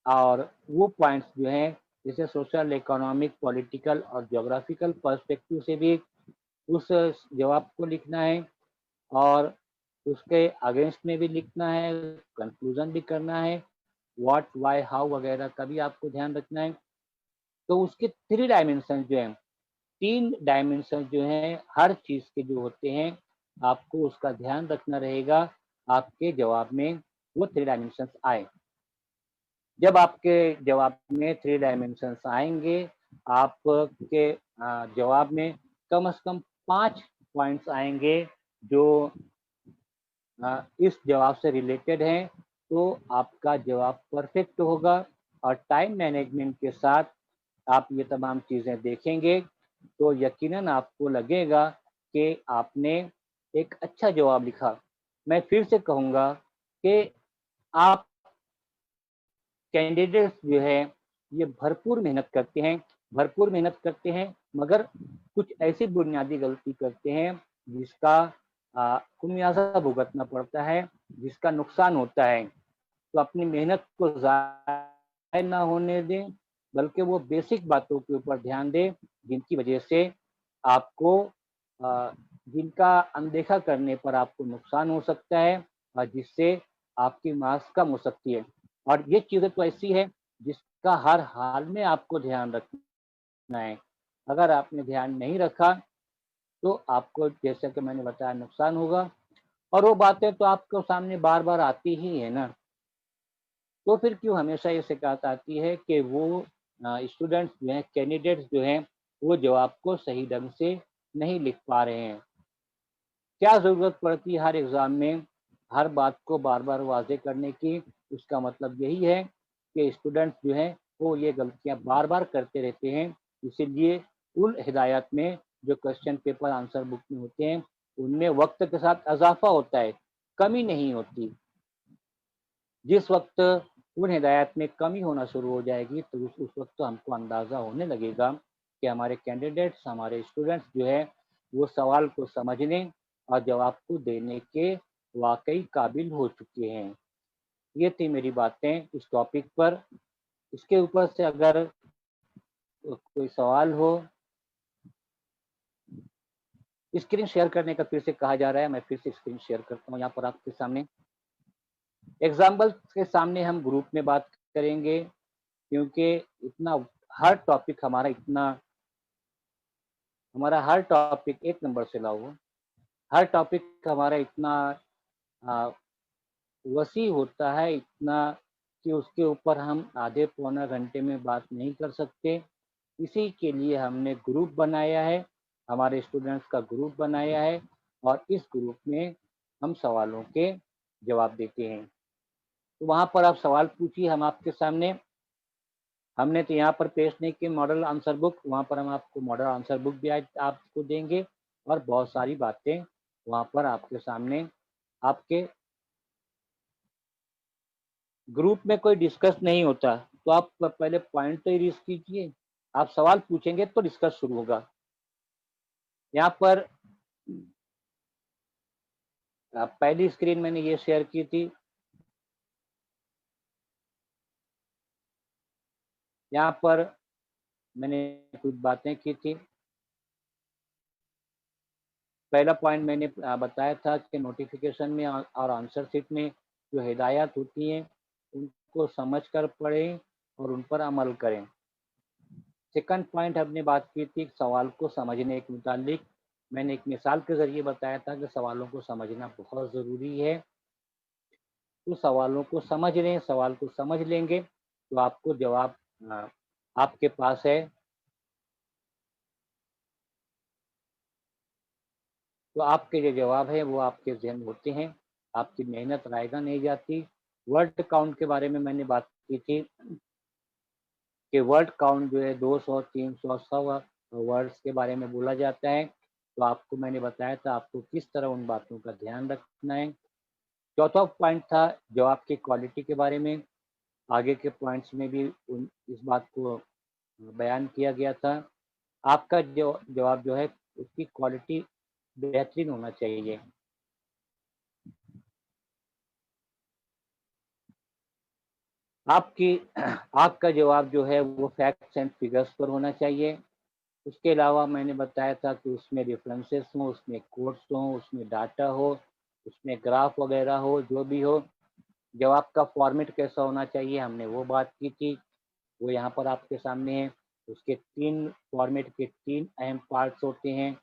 और वो पॉइंट्स जो हैं, जैसे सोशल, इकोनॉमिक, पॉलिटिकल और ज्योग्राफिकल पर्सपेक्टिव से भी उस जवाब को लिखना है, और उसके अगेंस्ट में भी लिखना है, कंक्लूजन भी करना है, व्हाट, व्हाई, हाउ वगैरह का भी आपको ध्यान रखना है। तो उसके 3 डायमेंशन जो हैं, 3 डायमेंशन जो हैं हर चीज़ के जो होते हैं, आपको उसका ध्यान रखना रहेगा आपके जवाब में वो 3 डायमेंशंस आए। जब आपके जवाब में 3 डायमेंशंस आएँगे, आपके जवाब में कम से कम 5 पॉइंट्स आएँगे जो इस जवाब से रिलेटेड हैं, तो आपका जवाब परफेक्ट होगा। और टाइम मैनेजमेंट के साथ आप ये तमाम चीज़ें देखेंगे, तो यकीनन आपको लगेगा कि आपने एक अच्छा जवाब लिखा। मैं फिर से कहूँगा कि आप कैंडिडेट्स जो है ये भरपूर मेहनत करते हैं, मगर कुछ ऐसी बुनियादी गलती करते हैं जिसका खुमियाजा भुगतना पड़ता है, जिसका नुकसान होता है। तो अपनी मेहनत को ज़ाया ना होने दें, बल्कि वो बेसिक बातों के ऊपर ध्यान दें, जिनकी वजह से आपको जिनका अनदेखा करने पर आपको नुकसान हो सकता है और जिससे आपकी मार्क्स कम हो सकती है। और ये चीज़ें तो ऐसी है जिसका हर हाल में आपको ध्यान रखना है। अगर आपने ध्यान नहीं रखा, तो आपको जैसा कि मैंने बताया नुकसान होगा, और वो बातें तो आपको सामने बार-बार आती ही है ना। तो फिर क्यों हमेशा ये शिकायत आती है कि वो स्टूडेंट्स जो हैं, कैंडिडेट्स जो हैं, वो जवाब को सही ढंग से नहीं लिख पा रहे हैं। क्या ज़रूरत पड़ती है हर एग्ज़ाम में हर बात को बार-बार वाज़ेह करने की? उसका मतलब यही है कि स्टूडेंट्स जो हैं, वो ये गलतियाँ बार-बार करते रहते हैं। इसीलिए उन हिदायत में जो क्वेश्चन पेपर आंसर बुक में होते हैं, उनमें वक़्त के साथ इज़ाफ़ा होता है, कमी नहीं होती। जिस वक़्त उन हिदायत में कमी होना शुरू हो जाएगी, तो उस वक़्त तो हमको अंदाज़ा होने लगेगा कि हमारे कैंडिडेट्स, हमारे स्टूडेंट्स जो है, वो सवाल को समझने और जवाब को देने के वाक़ई काबिल हो चुके हैं। ये थी मेरी बातें इस टॉपिक पर। इसके ऊपर से अगर कोई सवाल हो, स्क्रीन शेयर करने का फिर से कहा जा रहा है, मैं फिर से स्क्रीन शेयर करता हूँ यहाँ पर आपके सामने। एग्ज़ाम्पल के सामने हम ग्रुप में बात करेंगे, क्योंकि इतना हर टॉपिक हमारा हर टॉपिक एक नंबर से लाओ, हर टॉपिक हमारा इतना अ, वसी होता है, इतना कि उसके ऊपर हम आधे पौना घंटे में बात नहीं कर सकते। इसी के लिए हमने ग्रुप बनाया है, हमारे स्टूडेंट्स का ग्रुप बनाया है, और इस ग्रुप में हम सवालों के जवाब देते हैं। तो वहाँ पर आप सवाल पूछिए, हम आपके सामने हमने तो यहाँ पर पेश नहीं की मॉडल आंसर बुक, वहाँ पर हम आपको मॉडल आंसर बुक भी आज आपको देंगे, और बहुत सारी बातें वहाँ पर आपके सामने आपके ग्रुप में कोई डिस्कस नहीं होता, तो आप पहले पॉइंट तो रीड कीजिए। आप सवाल पूछेंगे तो डिस्कस शुरू होगा। यहाँ पर पहली स्क्रीन मैंने ये शेयर की थी। यहाँ पर मैंने कुछ बातें की थी। पहला पॉइंट मैंने बताया था कि नोटिफिकेशन में और आंसर शीट में जो हिदायत होती हैं, उनको समझ कर पढ़ें और उन पर अमल करें। सेकंड पॉइंट हमने बात की थी सवाल को समझने के मुतालिक। मैंने एक मिसाल के ज़रिए बताया था कि सवालों को समझना बहुत ज़रूरी है। तो सवालों को समझ लें, सवाल को समझ लेंगे तो आपको जवाब अ, आपके पास है, तो आपके जो जवाब है वो आपके ज़हन में होते हैं, आपकी मेहनत रायगा नहीं जाती। वर्ड काउंट के बारे में मैंने बात की थी कि वर्ड काउंट जो है 200, 300, 100 वर्ड्स के बारे में बोला जाता है। तो आपको मैंने बताया था आपको किस तरह उन बातों का ध्यान रखना है। चौथा पॉइंट था जवाब की क्वालिटी के बारे में। आगे के पॉइंट्स में भी इस बात को बयान किया गया था। आपका जो जवाब जो है उसकी क्वालिटी बेहतरीन होना चाहिए। आपकी आपका जवाब जो है वो फैक्ट्स एंड फिगर्स पर होना चाहिए। उसके अलावा मैंने बताया था कि उसमें रेफरेंसेस हों, उसमें कोट्स हों, उसमें डाटा हो, उसमें ग्राफ वगैरह हो, जो भी हो। जवाब का फॉर्मेट कैसा होना चाहिए, हमने वो बात की थी, वो यहाँ पर आपके सामने है। उसके 3 फॉर्मेट के 3 अहम पार्ट्स होते हैं।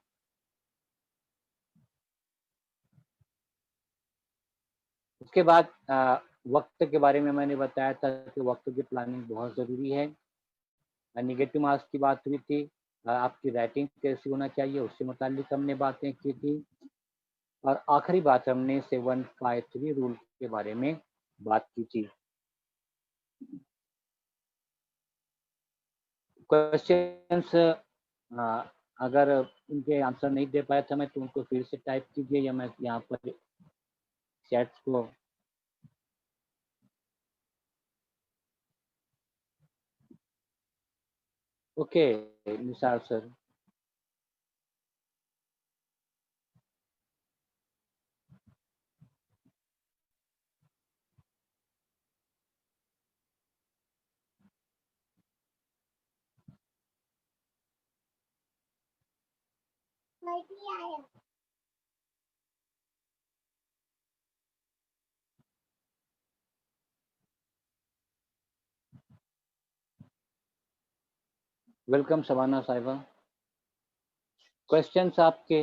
उसके बाद वक्त के बारे में मैंने बताया था कि वक्त की प्लानिंग बहुत ज़रूरी है। नेगेटिव मार्क्स की बात हुई थी। आपकी राइटिंग कैसी होना चाहिए, उससे मुतालिक हमने बातें की थी। और आखिरी बात हमने 753 रूल के बारे में बात की थी। क्वेश्चंस अगर उनके आंसर नहीं दे पाया था मैं, तो उनको फिर से टाइप कीजिए, या मैं यहाँ पर चैट्स को okay Nisar sir. Welcome Shabana साहिबा। क्वेश्चंस आपके।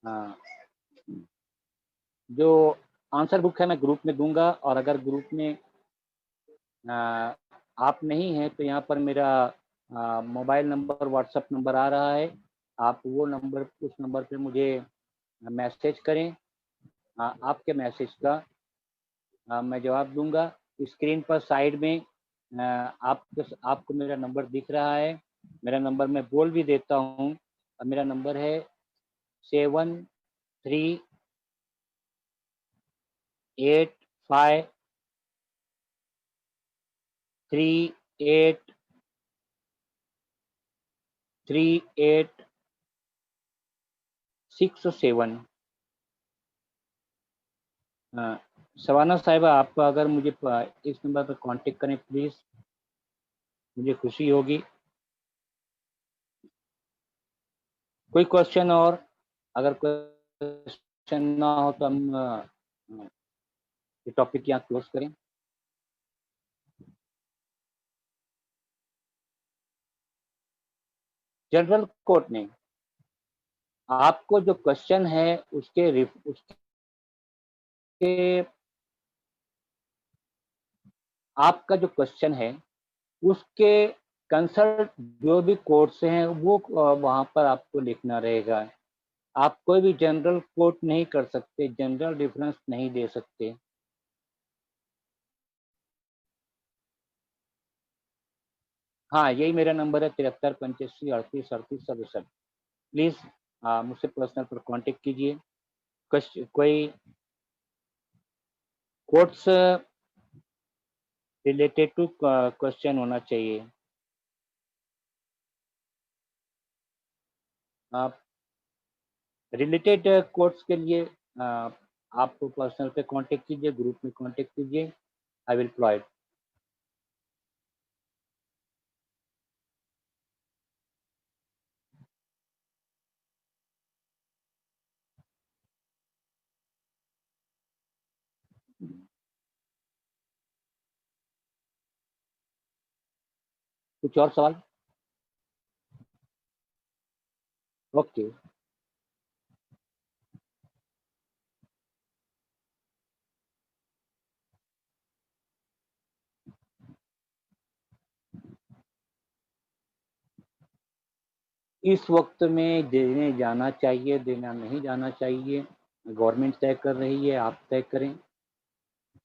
हाँ, जो आंसर बुक है मैं ग्रुप में दूंगा, और अगर ग्रुप में आप नहीं हैं तो यहाँ पर मेरा मोबाइल नंबर, व्हाट्सएप नंबर आ रहा है। आप वो नंबर, उस नंबर पे मुझे मैसेज करें। आपके मैसेज का मैं जवाब दूंगा। स्क्रीन पर साइड में आपको मेरा नंबर दिख रहा है। मेरा नंबर मैं बोल भी देता हूँ। मेरा नंबर है 7385383867। शबाना साहिबा, आप अगर मुझे इस नंबर पर कांटेक्ट करें प्लीज़, मुझे खुशी होगी। कोई क्वेश्चन और? अगर क्वेश्चन ना हो तो हम ये टॉपिक यहाँ क्लोज करें। जनरल कोर्ट ने आपको जो क्वेश्चन है उसके आपका जो क्वेश्चन है उसके कंसर्न जो भी कोर्ट्स हैं वो वहाँ पर आपको लिखना रहेगा। आप कोई भी जनरल कोट नहीं कर सकते, जनरल डिफरेंस नहीं दे सकते। हाँ, यही मेरा नंबर है, 73 85 38 38 67। प्लीज मुझसे पर्सनल पर कांटेक्ट कीजिए। कोई कोर्ट्स रिलेटेड टू क्वेश्चन होना चाहिए। आप रिलेटेड कोर्ट्स के लिए आप पर्सनल पे कांटेक्ट कीजिए, ग्रुप में कांटेक्ट कीजिए। I will provide. कुछ और सवाल? ओके। इस वक्त में देने जाना चाहिए, देना नहीं जाना चाहिए, गवर्नमेंट तय कर रही है, आप तय करें।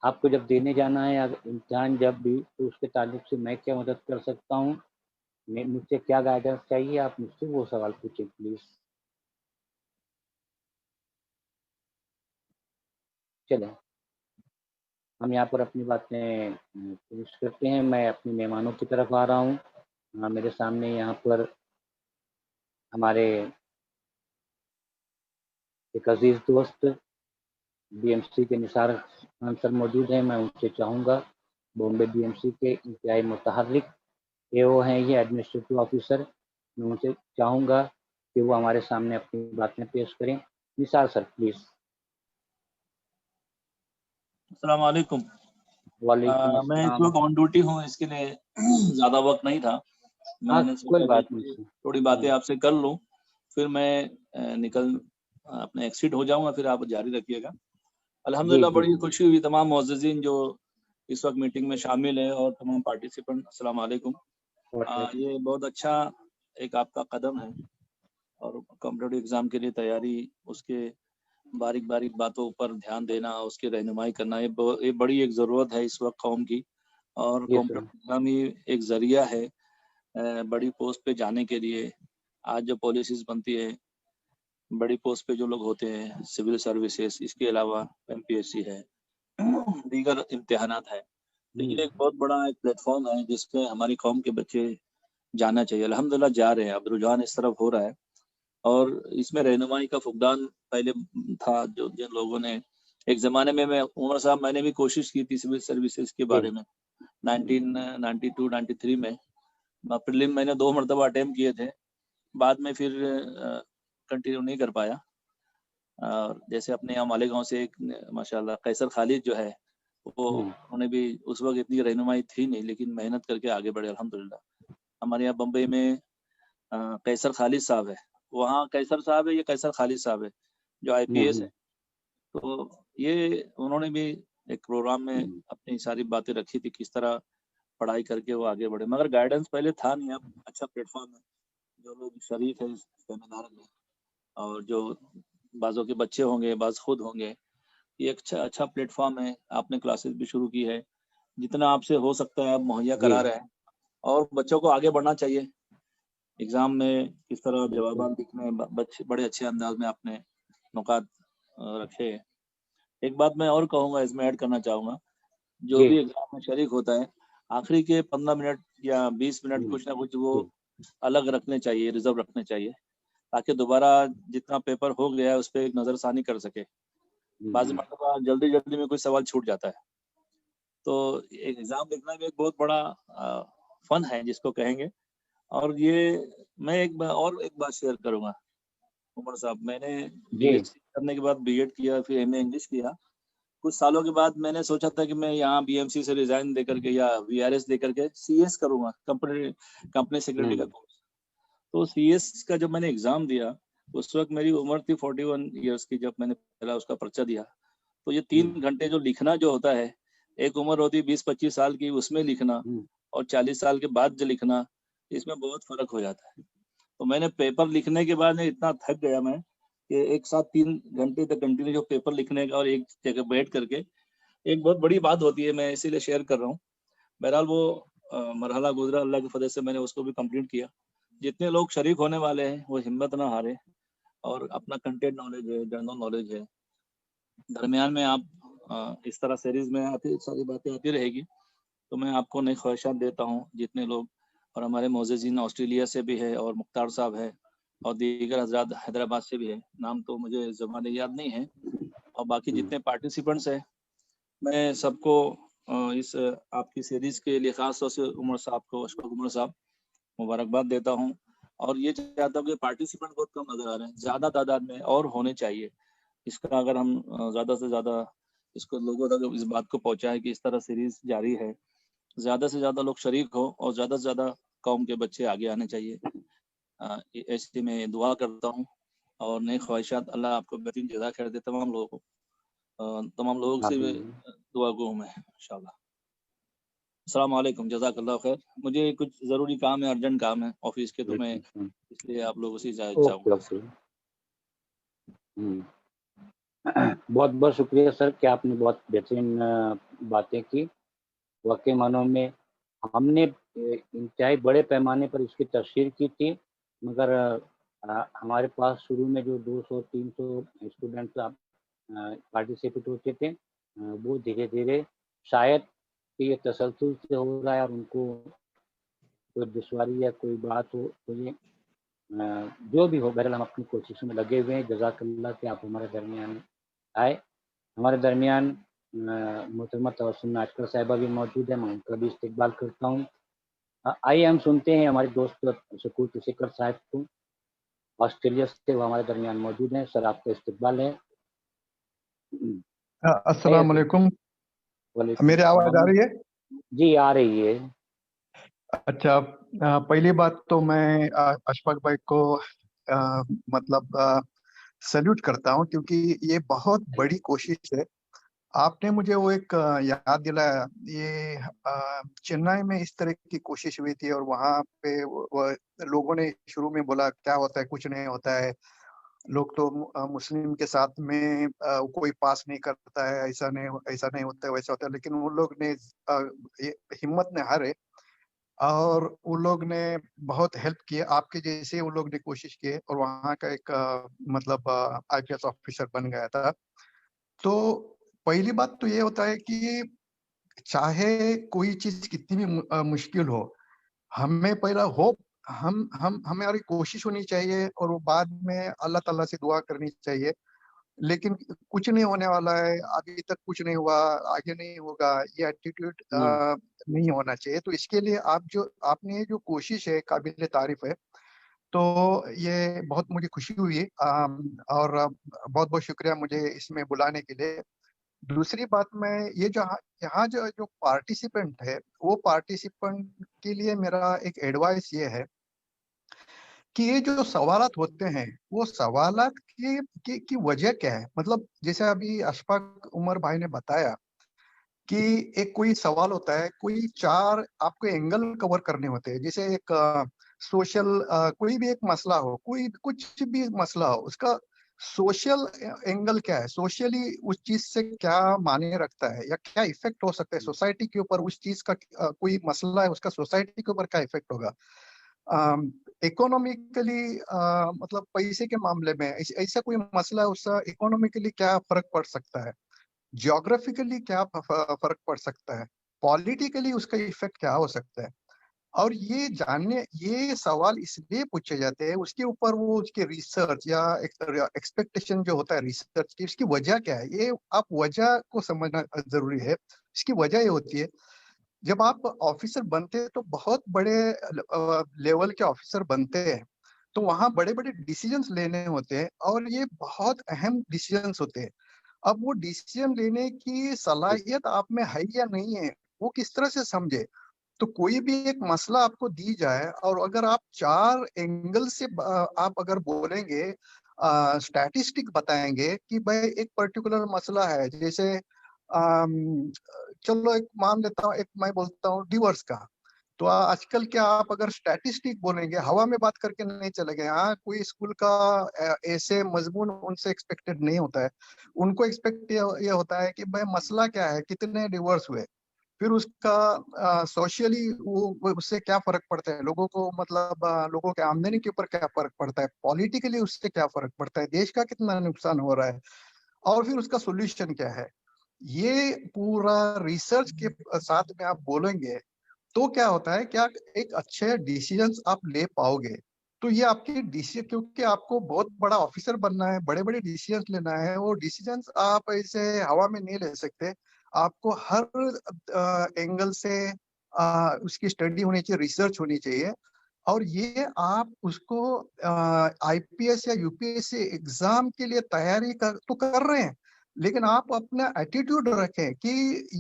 आपको जब देने जाना है, अगर इम्तिहान जब भी, तो उसके ताल्लुक से मैं क्या मदद कर सकता हूँ, मुझसे क्या गाइडेंस चाहिए, आप मुझसे वो सवाल पूछें प्लीज़। चलें, हम यहाँ पर अपनी बातें फिनिश करते हैं। मैं अपने मेहमानों की तरफ आ रहा हूँ। मेरे सामने यहाँ पर हमारे एक अजीज़ दोस्त बीएमसी के निसार खान सर मौजूद हैं। मैं उनसे चाहूँगा, बॉम्बे बीएमसी के इंतहाई मुतहर्रिक एओ हैं ये एडमिनिस्ट्रेटिव ऑफिसर, मैं उनसे चाहूँगा कि वो हमारे सामने अपनी बातें पेश करें। Nisar sir please. अस्सलाम वालेकुम। वालेकुम मैं इस अस्सलाम। वक्त ऑन ड्यूटी हूँ, इसके लिए ज़्यादा वक्त नहीं था। हाँ, मैंने कोई सोचा कि बात नहीं सर। थोड़ी बातें जी, आपसे कर लूँ, फिर मैं अपने एग्ज़िट हो जाऊँगा, फिर आप जारी रखिएगा। जी, अल्हम्दुलिल्लाह जी, बड़ी जी। खुशी हुई तमाम मुअज़्ज़िज़ीन जो इस वक्त मीटिंग में शामिल हैं और तमाम पार्टिसिपेंट, अस्सलाम वालेकुम। ये बहुत अच्छा एक आपका कदम है और कॉम्पिटिटिव एग्ज़ाम के लिए तैयारी, उसके बारीक-बारीक बातों पर ध्यान देना, उसकी रहनुमाई करना, ये बड़ी एक ज़रूरत है इस वक्त कौम की। और जी सर। कॉम्पिटिटिव एग्ज़ाम ही एक ज़रिया है बड़ी पोस्ट पे जाने के लिए। आज जो पॉलिसीज़ बनती है, बड़ी पोस्ट पे जो लोग होते हैं, सिविल सर्विसेज़, इसके अलावा एमपीएससी है, दीगर इम्तिहानात हैं। तो ये एक बहुत बड़ा एक प्लेटफ़ॉर्म है जिस पे हमारी कौम के बच्चे जाना चाहिए। अल्हम्दुलिल्लाह जा रहे हैं, अब रुझान इस तरफ हो रहा है और इसमें रहनुमाई का फुक़दान पहले था, जो जिन लोगों ने एक ज़माने में मैं उमर साहब मैंने भी कोशिश की थी सिविल सर्विसेज़ के जी। बारे में 1992-93 में। प्रीलिम मैंने 2 मरतबा अटेम्प्ट किए थे, बाद में फिर कंटिन्यू नहीं कर पाया। और जैसे अपने यहाँ मालेगाँव से एक माशाल्लाह कैसर खालिद जो है, वो उन्होंने भी उस वक़्त इतनी रहनुमाई थी नहीं, लेकिन मेहनत करके आगे बढ़े अल्हम्दुलिल्लाह। हमारे यहाँ बम्बई में कैसर खालिद साहब है, वहाँ कैसर साहब है, ये कैसर खालिद साहब है, जो आईपीएस है। तो ये उन्होंने भी एक प्रोग्राम में अपनी सारी बातें रखी थी, किस तरह पढ़ाई करके वो आगे बढ़े, मगर गाइडेंस पहले था नहीं। अब अच्छा प्लेटफ़ॉर्म है, जो लोग शरीक है इस सेमिनार में और जो बाज़ों के बच्चे होंगे, बाज़ खुद होंगे, ये एक अच्छा प्लेटफ़ॉर्म है। आपने क्लासेस भी शुरू की है, जितना आपसे हो सकता है आप मुहैया जी, करा रहे हैं और बच्चों को आगे बढ़ना चाहिए। एग्ज़ाम में किस तरह बिल्कुल। जवाबात लिखने हैं, बच्चे बड़े अच्छे अंदाज़ में आपने नुकात रखे। एक बात मैं और कहूँगा, इसमें ऐड करना चाहूँगा, जो जी। भी एग्ज़ाम में शरीक होता है, आखिरी के 15 मिनट या 20 मिनट हुँ, कुछ ना कुछ वो जी। अलग रखने चाहिए, रिज़र्व रखने चाहिए, ताकि दोबारा जितना पेपर हो गया है, उस पे एक नज़रसानी कर सके। बाज़ मरतबा जल्दी-जल्दी में कोई सवाल छूट जाता है। तो एग्ज़ाम लिखना भी एक बहुत बड़ा फ़न है जिसको कहेंगे। और ये मैं एक बात शेयर करूँगा उमर साहब, मैंने जी। बीएससी करने के बाद बीएड किया, फिर एमए इंग्लिश किया। कुछ सालों के बाद मैंने सोचा था कि मैं यहाँ बीएमसी से रिज़ाइन देकर के या वीआरएस देकर के सीएस करूँगा, कंपनी सेक्रेटरी का कोर्स। तो सीएस का जब मैंने एग्ज़ाम दिया, उस वक़्त मेरी उम्र थी 41 इयर्स की, जब मैंने पहला उसका पर्चा दिया। तो ये 3 घंटे जो लिखना जो होता है, एक उम्र होती है 20-25 साल की, उसमें लिखना और 40 साल के बाद जो लिखना, इसमें बहुत फ़र्क हो जाता है। तो मैंने पेपर लिखने के बाद इतना थक गया मैं कि एक साथ 3 घंटे तक कंटिन्यू जो पेपर लिखने का और एक जगह बैठ करके, एक बहुत बड़ी बात होती है, मैं इसीलिए शेयर कर रहा हूँ। बहरहाल वो मरहला गुज़रा, अल्लाह के फ़ज़ल से मैंने उसको भी कंप्लीट किया। जितने लोग शरीक होने वाले हैं, वो हिम्मत ना हारें और अपना कंटेंट नॉलेज है, जनरल नॉलेज है, दरमियान में आप इस तरह सीरीज़ में आती सारी बातें आती रहेगी। तो मैं आपको नई ख्वाहिशात देता हूँ, जितने लोग और हमारे मोअज़्ज़िज़ीन ऑस्ट्रेलिया से भी है और मुख्तार साहब है और दीगर हज़रात हैदराबाद से भी है, नाम तो मुझे ज़बान याद नहीं है, और बाकी जितने पार्टिसिपेंट्स हैं, मैं सबको इस आपकी सीरीज़ के लिए ख़ास तौर से उमर साहब को, अशफाक उमर साहब, मुबारकबाद देता हूँ और ये चाहता हूँ कि पार्टिसिपेंट बहुत कम नज़र आ रहे हैं, ज़्यादा तादाद में और होने चाहिए। इसका अगर हम ज़्यादा से ज़्यादा इसको लोगों तक इस बात को पहुँचाएँ कि इस तरह सीरीज़ जारी है, ज़्यादा से ज़्यादा लोग शरीक हों और ज़्यादा से ज़्यादा कौम के बच्चे आगे आने चाहिए। ऐसे में दुआ करता हूँ और नई ख्वाहिशात, अल्लाह आपको बेहतरीन जज़ा खैर दे तमाम लोगों को। तमाम लोगों से भी आमीन। दुआ गो हूँ मैं इंशाल्लाह। अस्सलाम वालेकुम, जज़ाकल्लाह खैर। मुझे कुछ ज़रूरी काम है, अर्जेंट काम है ऑफ़िस के, तो मैं इसलिए आप लोगों से इजाज़त ओके, चाहूँगा। ओके। बहुत-बहुत शुक्रिया सर कि आपने बहुत बेहतरीन बातें की। वाक़ई मानों में हमने इंतहाई बड़े पैमाने पर इसकी तशहीर की थी, मगर हमारे पास शुरू में जो 200-300 स्टूडेंट्स पार्टिसिपेट होते थे, वो धीरे-धीरे शायद कि ये तसलसल से हो रहा है और उनको कोई दुश्वारी या कोई बात हो तो ये जो भी हो, बहरहाल हम अपनी कोशिशों में लगे हुए हैं। जज़ाकल्लाह कि आप हमारे दरमियान आए। हमारे दरमियान मोहतरमा तबस्सुम नाटकर साहिबा भी मौजूद हैं, मैं उनका भी इस्तकबाल करता हूँ। आइए हम सुनते हैं हमारे दोस्त शकूर तुषिकर साहब को, ऑस्ट्रेलिया से वो हमारे दरमियान मौजूद हैं। सर आपका इस्तकबाल है। अस्सलाम वालेकुम। वालेकुम मेरी आवाज आ अस्सलाम। रही है? जी आ रही है। अच्छा, पहली बात तो मैं अशफाक भाई को मतलब सैल्यूट करता हूँ, क्योंकि ये बहुत बड़ी कोशिश है। आपने मुझे वो एक याद दिलाया। ये चेन्नई में इस तरह की कोशिश हुई थी, और वहाँ पे वो लोगों ने शुरू में बोला क्या होता है, कुछ नहीं होता है, लोग तो मुस्लिम के साथ में कोई पास नहीं करता है, ऐसा नहीं होता है, वैसा होता है। लेकिन उन लोग ने ये हिम्मत ने हारे, और उन लोग ने बहुत हेल्प किए, आपके जैसे उन लोग ने कोशिश की, और वहाँ का एक मतलब IPS ऑफिसर बन गया था। तो पहली बात तो ये होता है कि चाहे कोई चीज कितनी भी मुश्किल हो, हमें पहला होप, हम हमारी कोशिश होनी चाहिए, और वो बाद में अल्लाह ताला से दुआ करनी चाहिए। लेकिन कुछ नहीं होने वाला है, अभी तक कुछ नहीं हुआ, आगे नहीं होगा, ये एटीट्यूड नहीं होना चाहिए। तो इसके लिए आपने जो कोशिश है काबिल तारीफ है। तो ये बहुत मुझे खुशी हुई, और बहुत बहुत शुक्रिया मुझे इसमें बुलाने के लिए। दूसरी बात, मैं ये जो यहाँ जो जो पार्टिसिपेंट है, वो पार्टिसिपेंट के लिए मेरा एक एडवाइस ये है कि ये जो सवालात होते हैं, वो सवालात की वजह क्या है। मतलब जैसे अभी अशफाक उमर भाई ने बताया कि एक कोई सवाल होता है, कोई चार आपको एंगल कवर करने होते हैं। जैसे एक सोशल, कोई भी एक मसला हो, कोई कुछ भी मसला हो, उसका सोशल एंगल क्या है, सोशली उस चीज से क्या मायने रखता है, या क्या इफेक्ट हो सकता है सोसाइटी के ऊपर, उस चीज का कोई मसला है उसका सोसाइटी के ऊपर क्या इफेक्ट होगा। इकोनॉमिकली, मतलब पैसे के मामले में ऐसा कोई मसला है, उसका इकोनॉमिकली क्या फर्क पड़ सकता है, जियोग्राफिकली क्या फर्क पड़ सकता है, पॉलिटिकली उसका इफेक्ट क्या हो सकता है। और ये सवाल इसलिए पूछे जाते हैं, उसके ऊपर वो उसके रिसर्च या एक्सपेक्टेशन जो होता है रिसर्च की, उसकी वजह क्या है, ये आप वजह को समझना जरूरी है। इसकी वजह ये होती है, जब आप ऑफिसर बनते हैं तो बहुत बड़े लेवल के ऑफिसर बनते हैं, तो वहाँ बड़े बड़े डिसीजंस लेने होते हैं, और ये बहुत अहम डिसीजंस होते हैं। अब वो डिसीजन लेने की सलाहियत आप में है या नहीं है, वो किस तरह से समझे। तो कोई भी एक मसला आपको दी जाए, और अगर आप चार एंगल से आप अगर बोलेंगे, स्टैटिस्टिक बताएंगे कि भाई एक पर्टिकुलर मसला है, जैसे चलो एक मान लेता हूँ, एक मैं बोलता हूँ डिवोर्स का। तो आजकल क्या, आप अगर स्टैटिस्टिक बोलेंगे, हवा में बात करके नहीं चलेंगे। हाँ, कोई स्कूल का ऐसे मजमून उनसे एक्सपेक्टेड नहीं होता है। उनको एक्सपेक्ट ये होता है कि भाई मसला क्या है, कितने डिवोर्स हुए, फिर उसका सोशली वो उससे क्या फर्क पड़ता है लोगों को, मतलब लोगों के आमदनी के ऊपर क्या फर्क पड़ता है, पॉलिटिकली उससे क्या फर्क पड़ता है, देश का कितना नुकसान हो रहा है, और फिर उसका सोल्यूशन क्या है। ये पूरा रिसर्च के साथ में आप बोलेंगे, तो क्या होता है, क्या एक अच्छे डिसीजंस आप ले पाओगे। तो ये आपके डिसीजन, क्योंकि आपको बहुत बड़ा ऑफिसर बनना है, बड़े बड़े डिसीजंस लेना है, वो डिसीजंस आप ऐसे हवा में नहीं ले सकते। आपको हर एंगल से उसकी स्टडी होनी चाहिए, रिसर्च होनी चाहिए। और ये आप उसको IPS या UPSC एग्जाम के लिए तैयारी कर रहे हैं, लेकिन आप अपना एटीट्यूड रखें कि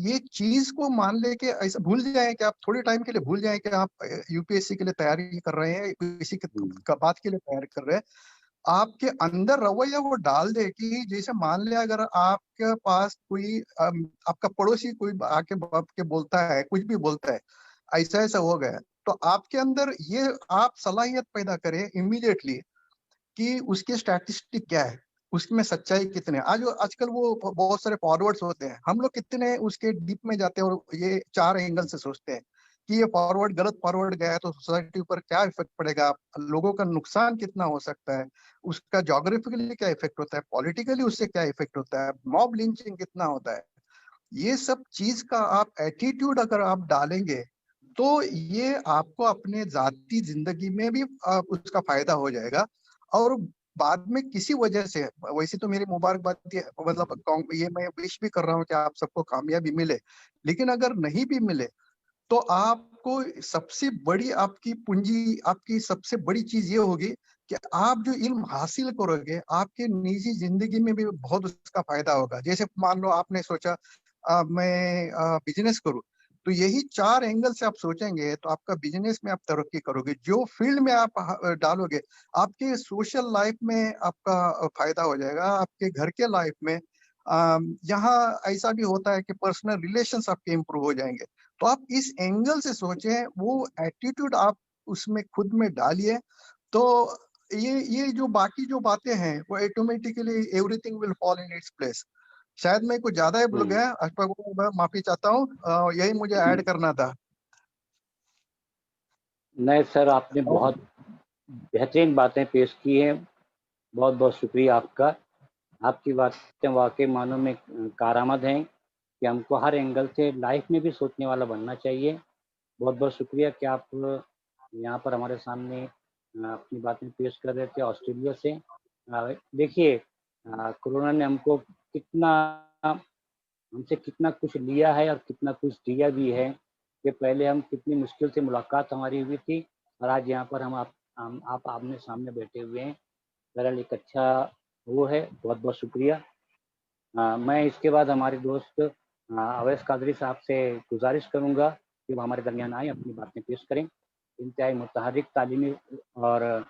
ये चीज को मान ले के ऐसा भूल जाएं कि आप थोड़े टाइम के लिए भूल जाएं कि आप UPSC के लिए तैयारी कर रहे हैं, किसी का बात के लिए तैयारी कर रहे हैं। आपके अंदर रवैया वो डाल दे कि जैसे मान ले, अगर आपके पास कोई आपका पड़ोसी कोई आपके बोलता है, कुछ भी बोलता है, ऐसा ऐसा हो गया, तो आपके अंदर ये आप सलाहियत पैदा करें इमीडिएटली कि उसके स्टैटिस्टिक क्या है, उसमें सच्चाई कितने। आजकल वो बहुत सारे फॉरवर्ड्स होते हैं, हम लोग कितने उसके डीप में जाते हैं, और ये चार एंगल से सोचते हैं कि ये फॉरवर्ड गलत फॉरवर्ड गया है तो सोसाइटी पर क्या इफेक्ट पड़ेगा, लोगों का नुकसान कितना हो सकता है, उसका जोग्राफिकली क्या इफेक्ट होता है, पॉलिटिकली उससे क्या इफेक्ट होता है, मॉब लिंचिंग कितना होता है। ये सब चीज का आप एटीट्यूड अगर आप डालेंगे, तो ये आपको अपने जाती जिंदगी में भी उसका फायदा हो जाएगा। और बाद में किसी वजह से, वैसे तो मेरी मुबारकबाद मतलब ये मैं विश भी कर रहा हूँ कि आप सबको कामयाबी मिले, लेकिन अगर नहीं भी मिले तो आपको सबसे बड़ी आपकी पूंजी, आपकी सबसे बड़ी चीज ये होगी कि आप जो इल्म हासिल करोगे आपके निजी जिंदगी में भी बहुत उसका फायदा होगा। जैसे मान लो आपने सोचा मैं बिजनेस करूं, तो यही 4 एंगल से आप सोचेंगे तो आपका बिजनेस में आप तरक्की करोगे। जो फील्ड में आप डालोगे, आपके सोशल लाइफ में आपका फायदा हो जाएगा, आपके घर के लाइफ में। यहाँ ऐसा भी होता है कि पर्सनल रिलेशंस आपके इंप्रूव हो जाएंगे। तो आप इस एंगल से सोचें, वो एटीट्यूड आप उसमें खुद में डालिए, तो ये जो बाकी जो बातें हैं वो automatically everything will fall in its place. शायद मैं कुछ ज्यादा ही बोल गया, अशफाक को मैं माफी चाहता हूँ, यही मुझे ऐड करना था। नहीं सर, आपने बहुत बेहतरीन बातें पेश की हैं, बहुत बहुत शुक्रिया आपका। आपकी बातें वाकई मानों में कारामद हैं कि हमको हर एंगल से लाइफ में भी सोचने वाला बनना चाहिए। बहुत बहुत शुक्रिया कि आप यहाँ पर हमारे सामने अपनी बातें पेश कर रहे थे ऑस्ट्रेलिया से। देखिए, कोरोना ने हमको हमसे कितना कुछ लिया है और कितना कुछ दिया भी है, कि पहले हम कितनी मुश्किल से मुलाकात हमारी हुई थी और आज यहाँ पर आप आमने सामने बैठे हुए हैं। बहरहाल एक अच्छा वो है, बहुत बहुत शुक्रिया। मैं इसके बाद हमारे दोस्त अवैस कादरी साहब से गुजारिश करूंगा कि वो हमारे दरमियान आए, अपनी बातें पेश करें। इंतहाई मुतहर्रिक तालीमी और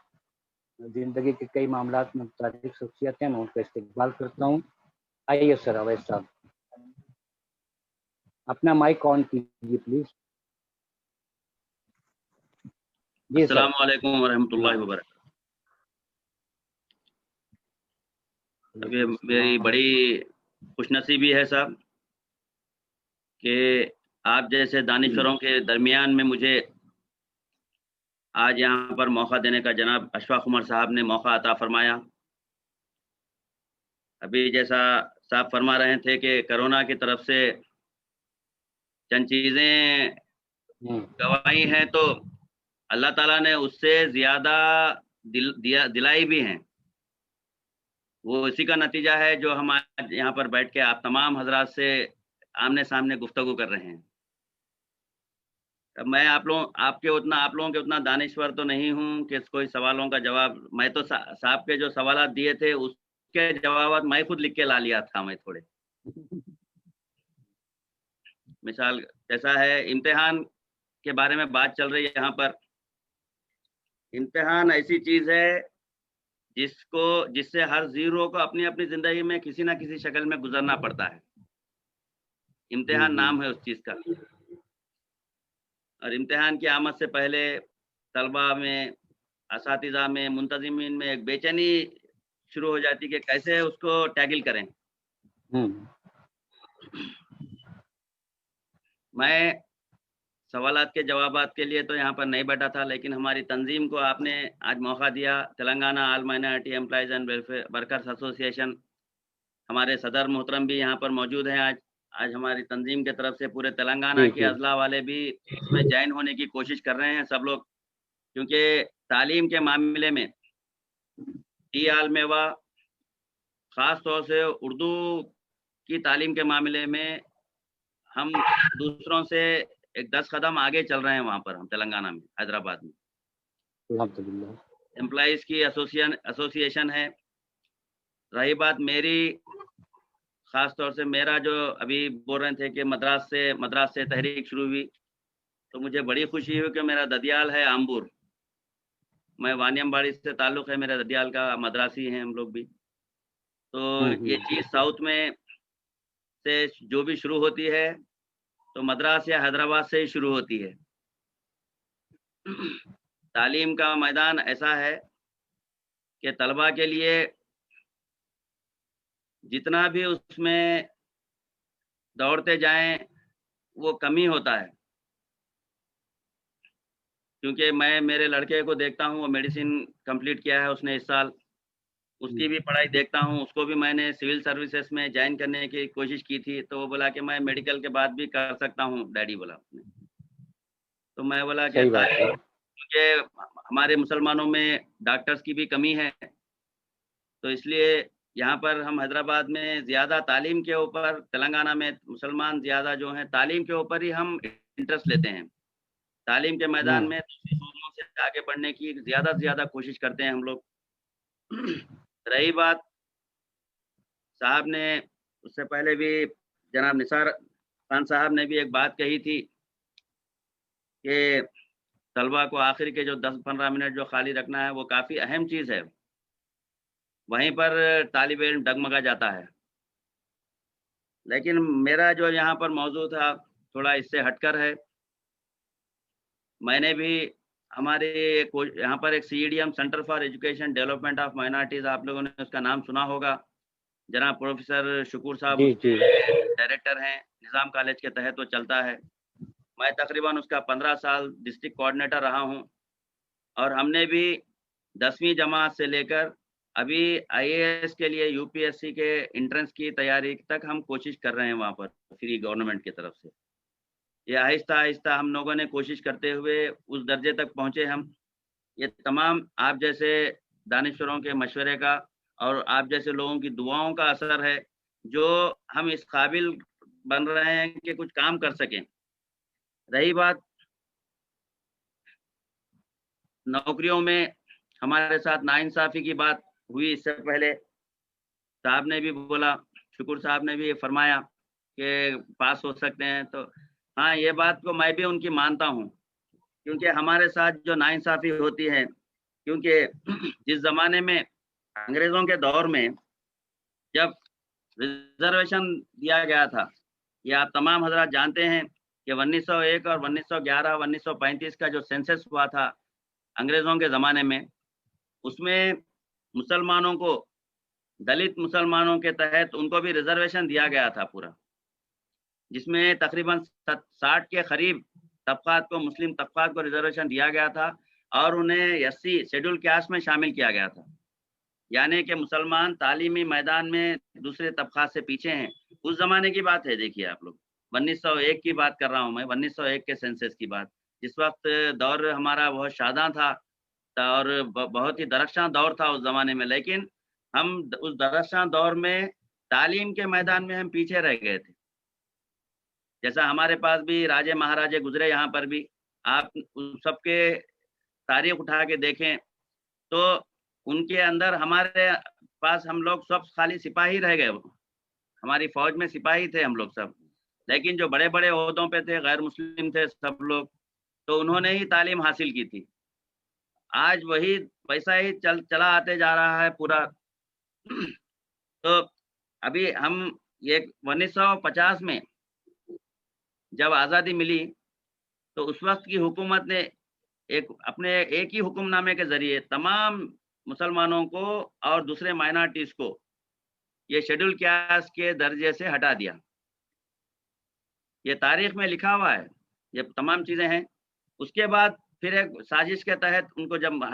जिंदगी के कई मामलात में मुतहर्रिक शख्सियत हैं, मैं उनका इस्तेकबाल करता हूँ। आइए सर अवैस साहब, अपना माइक ऑन कीजिए प्लीज। जी सर। अस्सलाम वालेकुम वरहमतुल्लाहि वबरकातुहू। अभी मेरी बड़ी खुशनसीबी है साहब कि आप जैसे दानिश्वरों के दरमियान में मुझे आज यहाँ पर मौका देने का जनाब अशफाक उमर साहब ने मौका अता फरमाया। अभी जैसा साहब फरमा रहे थे कि कोरोना की तरफ से चंद चीज़ें गवाई हैं, तो अल्लाह ताला ने उससे ज़्यादा दिलाई भी हैं। वो इसी का नतीजा है जो हम आज यहाँ पर बैठ के आप तमाम हजरात से आमने सामने गुफ्तगू कर रहे हैं। अब मैं आप लोगों के उतना दानिश्वर तो नहीं हूँ कि कोई सवालों का जवाब, मैं तो साहब के जो सवाल दिए थे उसके जवाब मैं खुद लिख के ला लिया था। मैं थोड़े मिसाल कैसा है, इम्तिहान के बारे में बात चल रही है यहाँ पर। इम्तिहान ऐसी चीज है जिससे हर जीरो को अपनी अपनी जिंदगी में किसी ना किसी शक्ल में गुजरना पड़ता है। इम्तिहान नाम है उस चीज का। और इम्तिहान की आमद से पहले तलबा में, असातिज़ा में, मुंतज़िमीन में एक बेचैनी शुरू हो जाती कि कैसे उसको टैकल करें। मैं सवालात के जवाबात के लिए तो यहाँ पर नहीं बैठा था, लेकिन हमारी तंजीम को आपने आज मौका दिया। Telangana all minority employees and welfare workers association, हमारे सदर मोहतरम भी यहाँ पर मौजूद हैं। आज हमारी तंजीम की तरफ से पूरे तेलंगाना के अजला वाले भी इसमें ज्वाइन होने की कोशिश कर रहे हैं सब लोग, क्योंकि तालीम के मामले में आल मेवा ख़ास तौर से उर्दू की तालीम के मामले में हम दूसरों से एक 10 कदम आगे चल रहे हैं। वहाँ पर हम तेलंगाना में, हैदराबाद में एम्प्लॉइज़ की एसोसिएशन है। रही बात मेरी, ख़ास तौर से मेरा जो अभी बोल रहे थे कि मद्रास से तहरीक शुरू हुई, तो मुझे बड़ी खुशी हुई कि मेरा ददियाल है आम्बूर। मैं वानियमबाड़ी से ताल्लुक़ है, मेरा ददियाल का मद्रासी हैं हम लोग भी। तो ये चीज़ साउथ में से जो भी शुरू होती है तो मद्रास या हैदराबाद से ही शुरू होती है। तालीम का मैदान ऐसा है कि तलबा के लिए जितना भी उसमें दौड़ते जाएं वो कम ही होता है, क्योंकि मैं मेरे लड़के को देखता हूँ, वो मेडिसिन कंप्लीट किया है उसने इस साल, उसकी भी पढ़ाई देखता हूँ। उसको भी मैंने सिविल सर्विसेज में ज्वाइन करने की कोशिश की थी, तो वो बोला कि मैं मेडिकल के बाद भी कर सकता हूँ डैडी, बोला उसने। तो मैं बोला कि क्योंकि हमारे मुसलमानों में डॉक्टर्स की भी कमी है, तो इसलिए यहाँ पर हम हैदराबाद में ज़्यादा तालीम के ऊपर, तेलंगाना में मुसलमान ज़्यादा जो हैं तालीम के ऊपर ही हम इंटरेस्ट लेते हैं। तालीम के मैदान में दूसरी सूबों से आगे बढ़ने की ज़्यादा से ज़्यादा कोशिश करते हैं हम लोग। रही बात, साहब ने उससे पहले भी जनाब निसार खान साहब ने भी एक बात कही थी कि तलबा को आखिर के जो 10-15 मिनट जो खाली रखना है वो काफ़ी अहम चीज़ है। वहीं पर तालिब इल्म डगमगा जाता है। लेकिन मेरा जो यहाँ पर मौजू था थोड़ा इससे हटकर है। मैंने भी हमारे यहाँ पर एक CEDM centre for education development of minorities, आप लोगों ने उसका नाम सुना होगा। जनाब प्रोफेसर शुक्र साहब डायरेक्टर हैं, निज़ाम कॉलेज के तहत वो चलता है। मैं तकरीबन उसका 15 साल डिस्ट्रिक्ट कोऑर्डिनेटर रहा हूँ और हमने भी 10वीं जमात से लेकर अभी IAS के लिए UPSC के एंट्रेंस की तैयारी तक हम कोशिश कर रहे हैं वहाँ पर फ्री गवर्नमेंट की तरफ से। ये आहिस्ता आहिस्ता हम लोगों ने कोशिश करते हुए उस दर्जे तक पहुँचे हम। ये तमाम आप जैसे दानिश्वरों के मशवरे का और आप जैसे लोगों की दुआओं का असर है जो हम इस काबिल बन रहे हैं कि कुछ काम कर सकें। रही बात नौकरियों में हमारे साथ नाइंसाफ़ी की बात हुई, इससे पहले साहब ने भी बोला, शुक्र साहब ने भी फरमाया कि पास हो सकते हैं। तो हाँ, ये बात को मैं भी उनकी मानता हूँ, क्योंकि हमारे साथ जो नाइंसाफ़ी होती है, क्योंकि जिस ज़माने में अंग्रेज़ों के दौर में जब रिजर्वेशन दिया गया था, ये आप तमाम हजरात जानते हैं कि 1901 और 1911, 1935 का जो सेंसस हुआ था अंग्रेज़ों के ज़माने में, उसमें मुसलमानों को, दलित मुसलमानों के तहत उनको भी रिजर्वेशन दिया गया था पूरा, जिसमें तकरीबन 60 के करीब तबकात को, मुस्लिम तबकात को रिजर्वेशन दिया गया था और उन्हें SC शेड्यूल कास्ट में शामिल किया गया था। यानी कि मुसलमान तालीमी मैदान में दूसरे तबकात से पीछे हैं। उस ज़माने की बात है, देखिए आप लोग, 1901 की बात कर रहा हूँ मैं, 1901 के सेंसस की बात, जिस वक्त दौर हमारा बहुत शादा था और बहुत ही दरख्शां दौर था उस ज़माने में। लेकिन हम उस दरख्शां दौर में तालीम के मैदान में हम पीछे रह गए थे। जैसा हमारे पास भी राजे महाराजे गुजरे, यहाँ पर भी आप सबके तारीख उठा के देखें तो उनके अंदर हमारे पास हम लोग सब खाली सिपाही रह गए। हमारी फौज में सिपाही थे हम लोग सब, लेकिन जो बड़े बड़े ओहदों पे थे, गैर मुस्लिम थे सब लोग, तो उन्होंने ही तालीम हासिल की थी। आज वही वैसा ही चला आते जा रहा है पूरा। तो अभी हम ये 1950 में जब आज़ादी मिली तो उस वक्त की हुकूमत ने एक ही हुक्मनामे के जरिए तमाम मुसलमानों को और दूसरे माइनॉरिटीज़ को ये शेड्यूल कास्ट के दर्जे से हटा दिया। ये तारीख में लिखा हुआ है, ये तमाम चीज़ें हैं। उसके बाद फिर एक साजिश के तहत उनको जब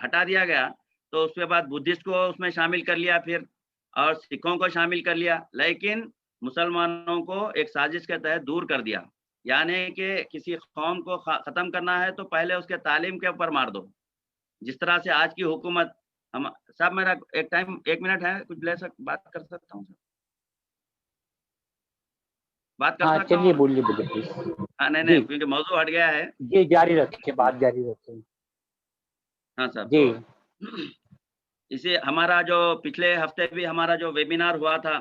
हटा दिया गया तो उसके बाद बुद्धिस्ट को उसमें शामिल कर लिया फिर, और सिखों को शामिल कर लिया, लेकिन मुसलमानों को एक साजिश के तहत दूर कर दिया। यानी कि किसी कौम को ख़त्म करना है तो पहले उसके तालीम के ऊपर मार दो। जिस तरह से आज की हुकूमत, हम साहब मेरा एक मिनट है, कुछ बात कर सकता हूँ? बात कर सकता हूँ? चलिए बोलिए प्लीज। हाँ, नहीं, क्योंकि मौजू हट गया है। जी, जारी रखिए, बात जारी रखिए। हाँ साहब जी। तो इसे हमारा जो पिछले हफ्ते भी हमारा जो वेबिनार हुआ था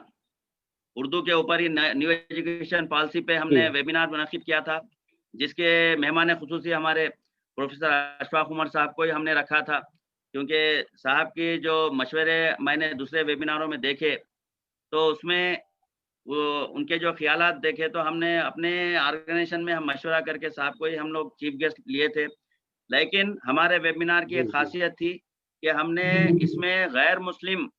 उर्दू के ऊपर ही, न्यू एजुकेशन पॉलिसी पे हमने वेबिनार मुनक़िद किया था, जिसके मेहमान खुसूसी हमारे प्रोफेसर अशफाक उमर साहब को ही हमने रखा था, क्योंकि साहब के जो मशवरे मैंने दूसरे वेबिनारों में देखे तो उसमें वो उनके जो ख्यालात देखे तो हमने अपने ऑर्गेनाइजेशन में हम मशवरा करके साहब को ही हम लोग चीफ गेस्ट लिए थे। लेकिन हमारे वेबिनार की एक खासियत थी कि हमने इसमें गैर मुस्लिम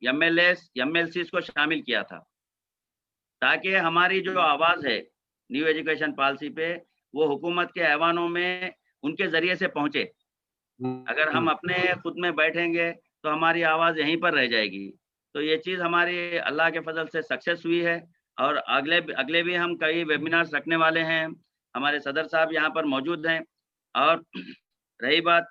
MLAs MLCs को शामिल किया था, ताकि हमारी जो आवाज़ है न्यू एजुकेशन पॉलिसी पे वो हुकूमत के ऐवानों में उनके ज़रिए से पहुँचे। अगर हम अपने खुद में बैठेंगे तो हमारी आवाज़ यहीं पर रह जाएगी। तो ये चीज़ हमारी अल्लाह के फजल से सक्सेस हुई है और अगले भी हम कई वेबिनार्स रखने वाले हैं। हमारे सदर साहब यहाँ पर मौजूद हैं। और रही बात,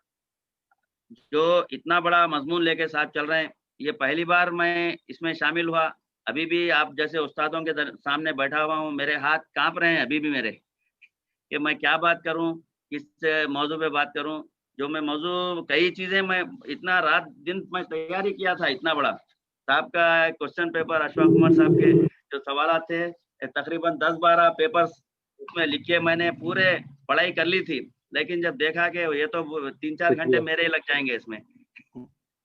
जो इतना बड़ा मजमून लेके साहब चल रहे हैं, ये पहली बार मैं इसमें शामिल हुआ। अभी भी आप जैसे उस्तादों के सामने बैठा हुआ हूँ, मेरे हाथ कांप रहे हैं अभी भी मेरे, कि मैं क्या बात करूं, किस मौजू पे बात करूं। जो मैं मौजू, कई चीजें मैं इतना रात दिन मैं तैयारी किया था, इतना बड़ा साहब का क्वेश्चन पेपर, अशफाक उमर साहब के जो सवाल थे, तकरीबन 10-12 पेपर्स उसमें लिखे, मैंने पूरे पढ़ाई कर ली थी। लेकिन जब देखा कि ये तो 3-4 घंटे मेरे ही लग जाएंगे इसमें,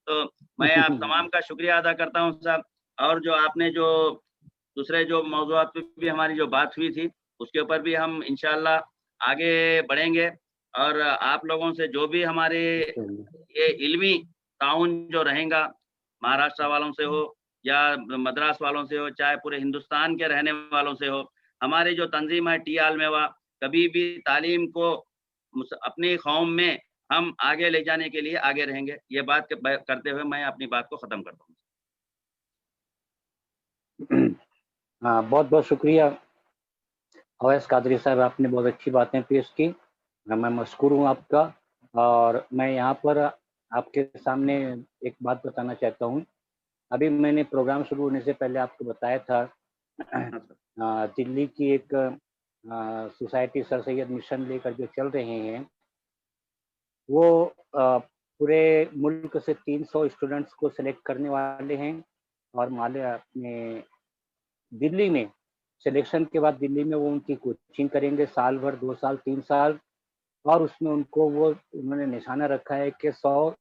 तो मैं आप तमाम का शुक्रिया अदा करता हूँ साहब। और जो आपने जो दूसरे जो मौजूआत पे भी हमारी जो बात हुई थी, उसके ऊपर भी हम इंशाल्लाह आगे बढ़ेंगे। और आप लोगों से जो भी हमारे ये इल्मी ताउन जो रहेगा, महाराष्ट्र वालों से हो या मद्रास वालों से हो, चाहे पूरे हिंदुस्तान के रहने वालों से हो, हमारी जो तंजीम है टी आलमेवा, कभी भी तालीम को अपनी कौम में हम आगे ले जाने के लिए आगे रहेंगे। ये बात करते हुए मैं अपनी बात को ख़त्म करता हूँ। हाँ, बहुत बहुत शुक्रिया अवैस कादरी साहब, आपने बहुत अच्छी बातें पेश की। मैं मशकूर हूँ आपका। और मैं यहाँ पर आपके सामने एक बात बताना चाहता हूँ। अभी मैंने प्रोग्राम शुरू होने से पहले आपको बताया था, दिल्ली की एक सोसाइटी सर सैयद मिशन लेकर जो चल रहे हैं, वो पूरे मुल्क से 300 स्टूडेंट्स को सिलेक्ट करने वाले हैं। और माले अपने दिल्ली में सिलेक्शन के बाद दिल्ली में वो उनकी कोचिंग करेंगे, साल भर, 2 साल, 3 साल। और उसमें उनको वो उन्होंने निशाना रखा है कि 100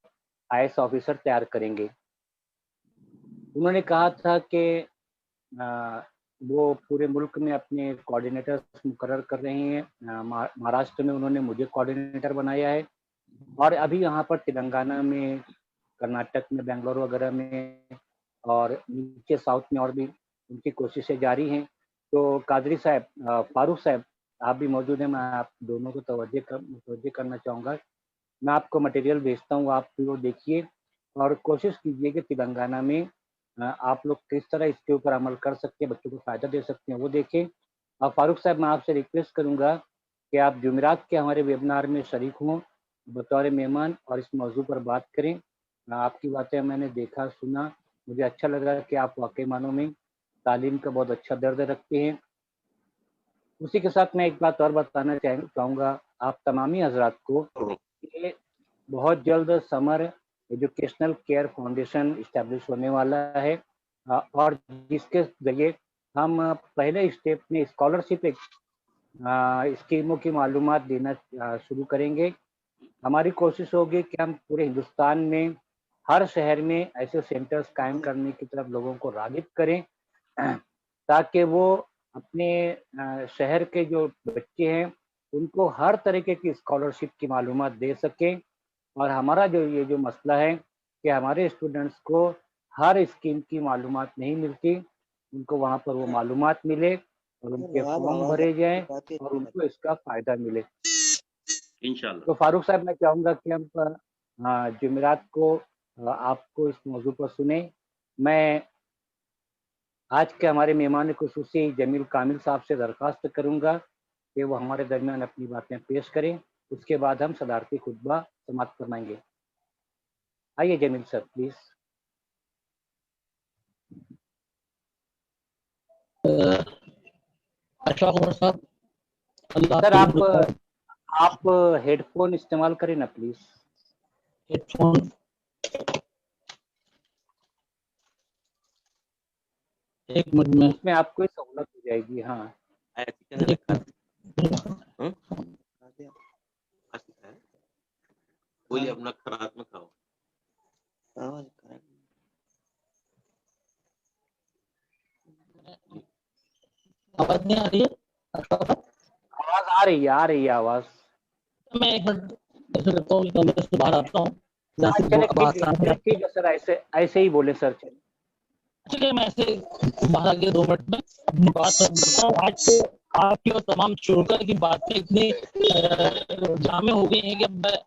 IAS ऑफिसर तैयार करेंगे। उन्होंने कहा था कि वो पूरे मुल्क में अपने कोऑर्डिनेटर्स मुकर्रर कर रहे हैं। महाराष्ट्र में उन्होंने मुझे कोऑर्डिनेटर बनाया है, और अभी यहाँ पर तेलंगाना में, कर्नाटक में, बेंगलोर वगैरह में, और नीचे साउथ में और भी उनकी कोशिशें जारी हैं। तो कादरी साहब, फारूक साहब, आप भी मौजूद हैं। मैं आप दोनों को तवज्जो करना चाहूँगा। मैं आपको मटेरियल भेजता हूँ, आप भी वो देखिए और कोशिश कीजिए कि तेलंगाना में आप लोग किस तरह इसके ऊपर अमल कर सकते हैं, बच्चों को फ़ायदा दे सकते हैं, वो देखें। और फारूक साहब, मैं आपसे रिक्वेस्ट करूँगा कि आप जुमेरात के हमारे वेबिनार में शरीक हों बतौर मेहमान और इस मौजू पर बात करें। आपकी बातें मैंने देखा, सुना, मुझे अच्छा लगा कि आप वाकई मानों में तालीम का बहुत अच्छा दर्द रखते हैं। उसी के साथ मैं एक बात और बताना चाहूँगा आप तमामी हजरात को कि बहुत जल्द summer educational care foundation establish होने वाला है, और जिसके जरिए हम पहले स्टेप में स्कॉलरशिप स्कीमों की मालूमात देना शुरू करेंगे। हमारी कोशिश होगी कि हम पूरे हिंदुस्तान में हर शहर में ऐसे सेंटर्स कायम करने की तरफ लोगों को राग़िब करें, ताकि वो अपने शहर के जो बच्चे हैं उनको हर तरीके की स्कॉलरशिप की मालूमात दे सकें। और हमारा जो ये जो मसला है कि हमारे स्टूडेंट्स को हर स्कीम की मालूमात नहीं मिलती, उनको वहाँ पर वो मालूमात मिले और उनके फॉर्म भरे जाएं और उनको इसका फ़ायदा मिले इंशाल्लाह। तो फारूक साहब, मैं चाहूँगा कि हम जुमेरात को आपको इस मौजू पर सुने। मैं आज के हमारे मेहमान खुसूसी जमील कामिल साहब से दरख्वास्त करूँगा कि वो हमारे दरमियान अपनी बातें पेश करें। उसके बाद हम सदारती खुतबा समाप्त फरमाएंगे। आइए जमील सर, प्लीज। सर, आप हेडफोन इस्तेमाल करें ना प्लीज। हेडफोन एक मिनट में, उसमें आपको सहूलत हो जाएगी। हाँ, बोलिए, अपना खराब में खाओ। आवाज नहीं आ रही है? आवाज आ रही है आवाज। मैं एक मिनट ऐसे करता हूँ, कमरे से बाहर आता हूँ। ठीक है सर, ऐसे ही बोले सर। ठीक है, मैं ऐसे बाहर आके 2 मिनट में अपनी बात करता हूँ। आज तो आपकी और तमाम शोकर की बातें इतनी जामे हो गई हैं कि मैं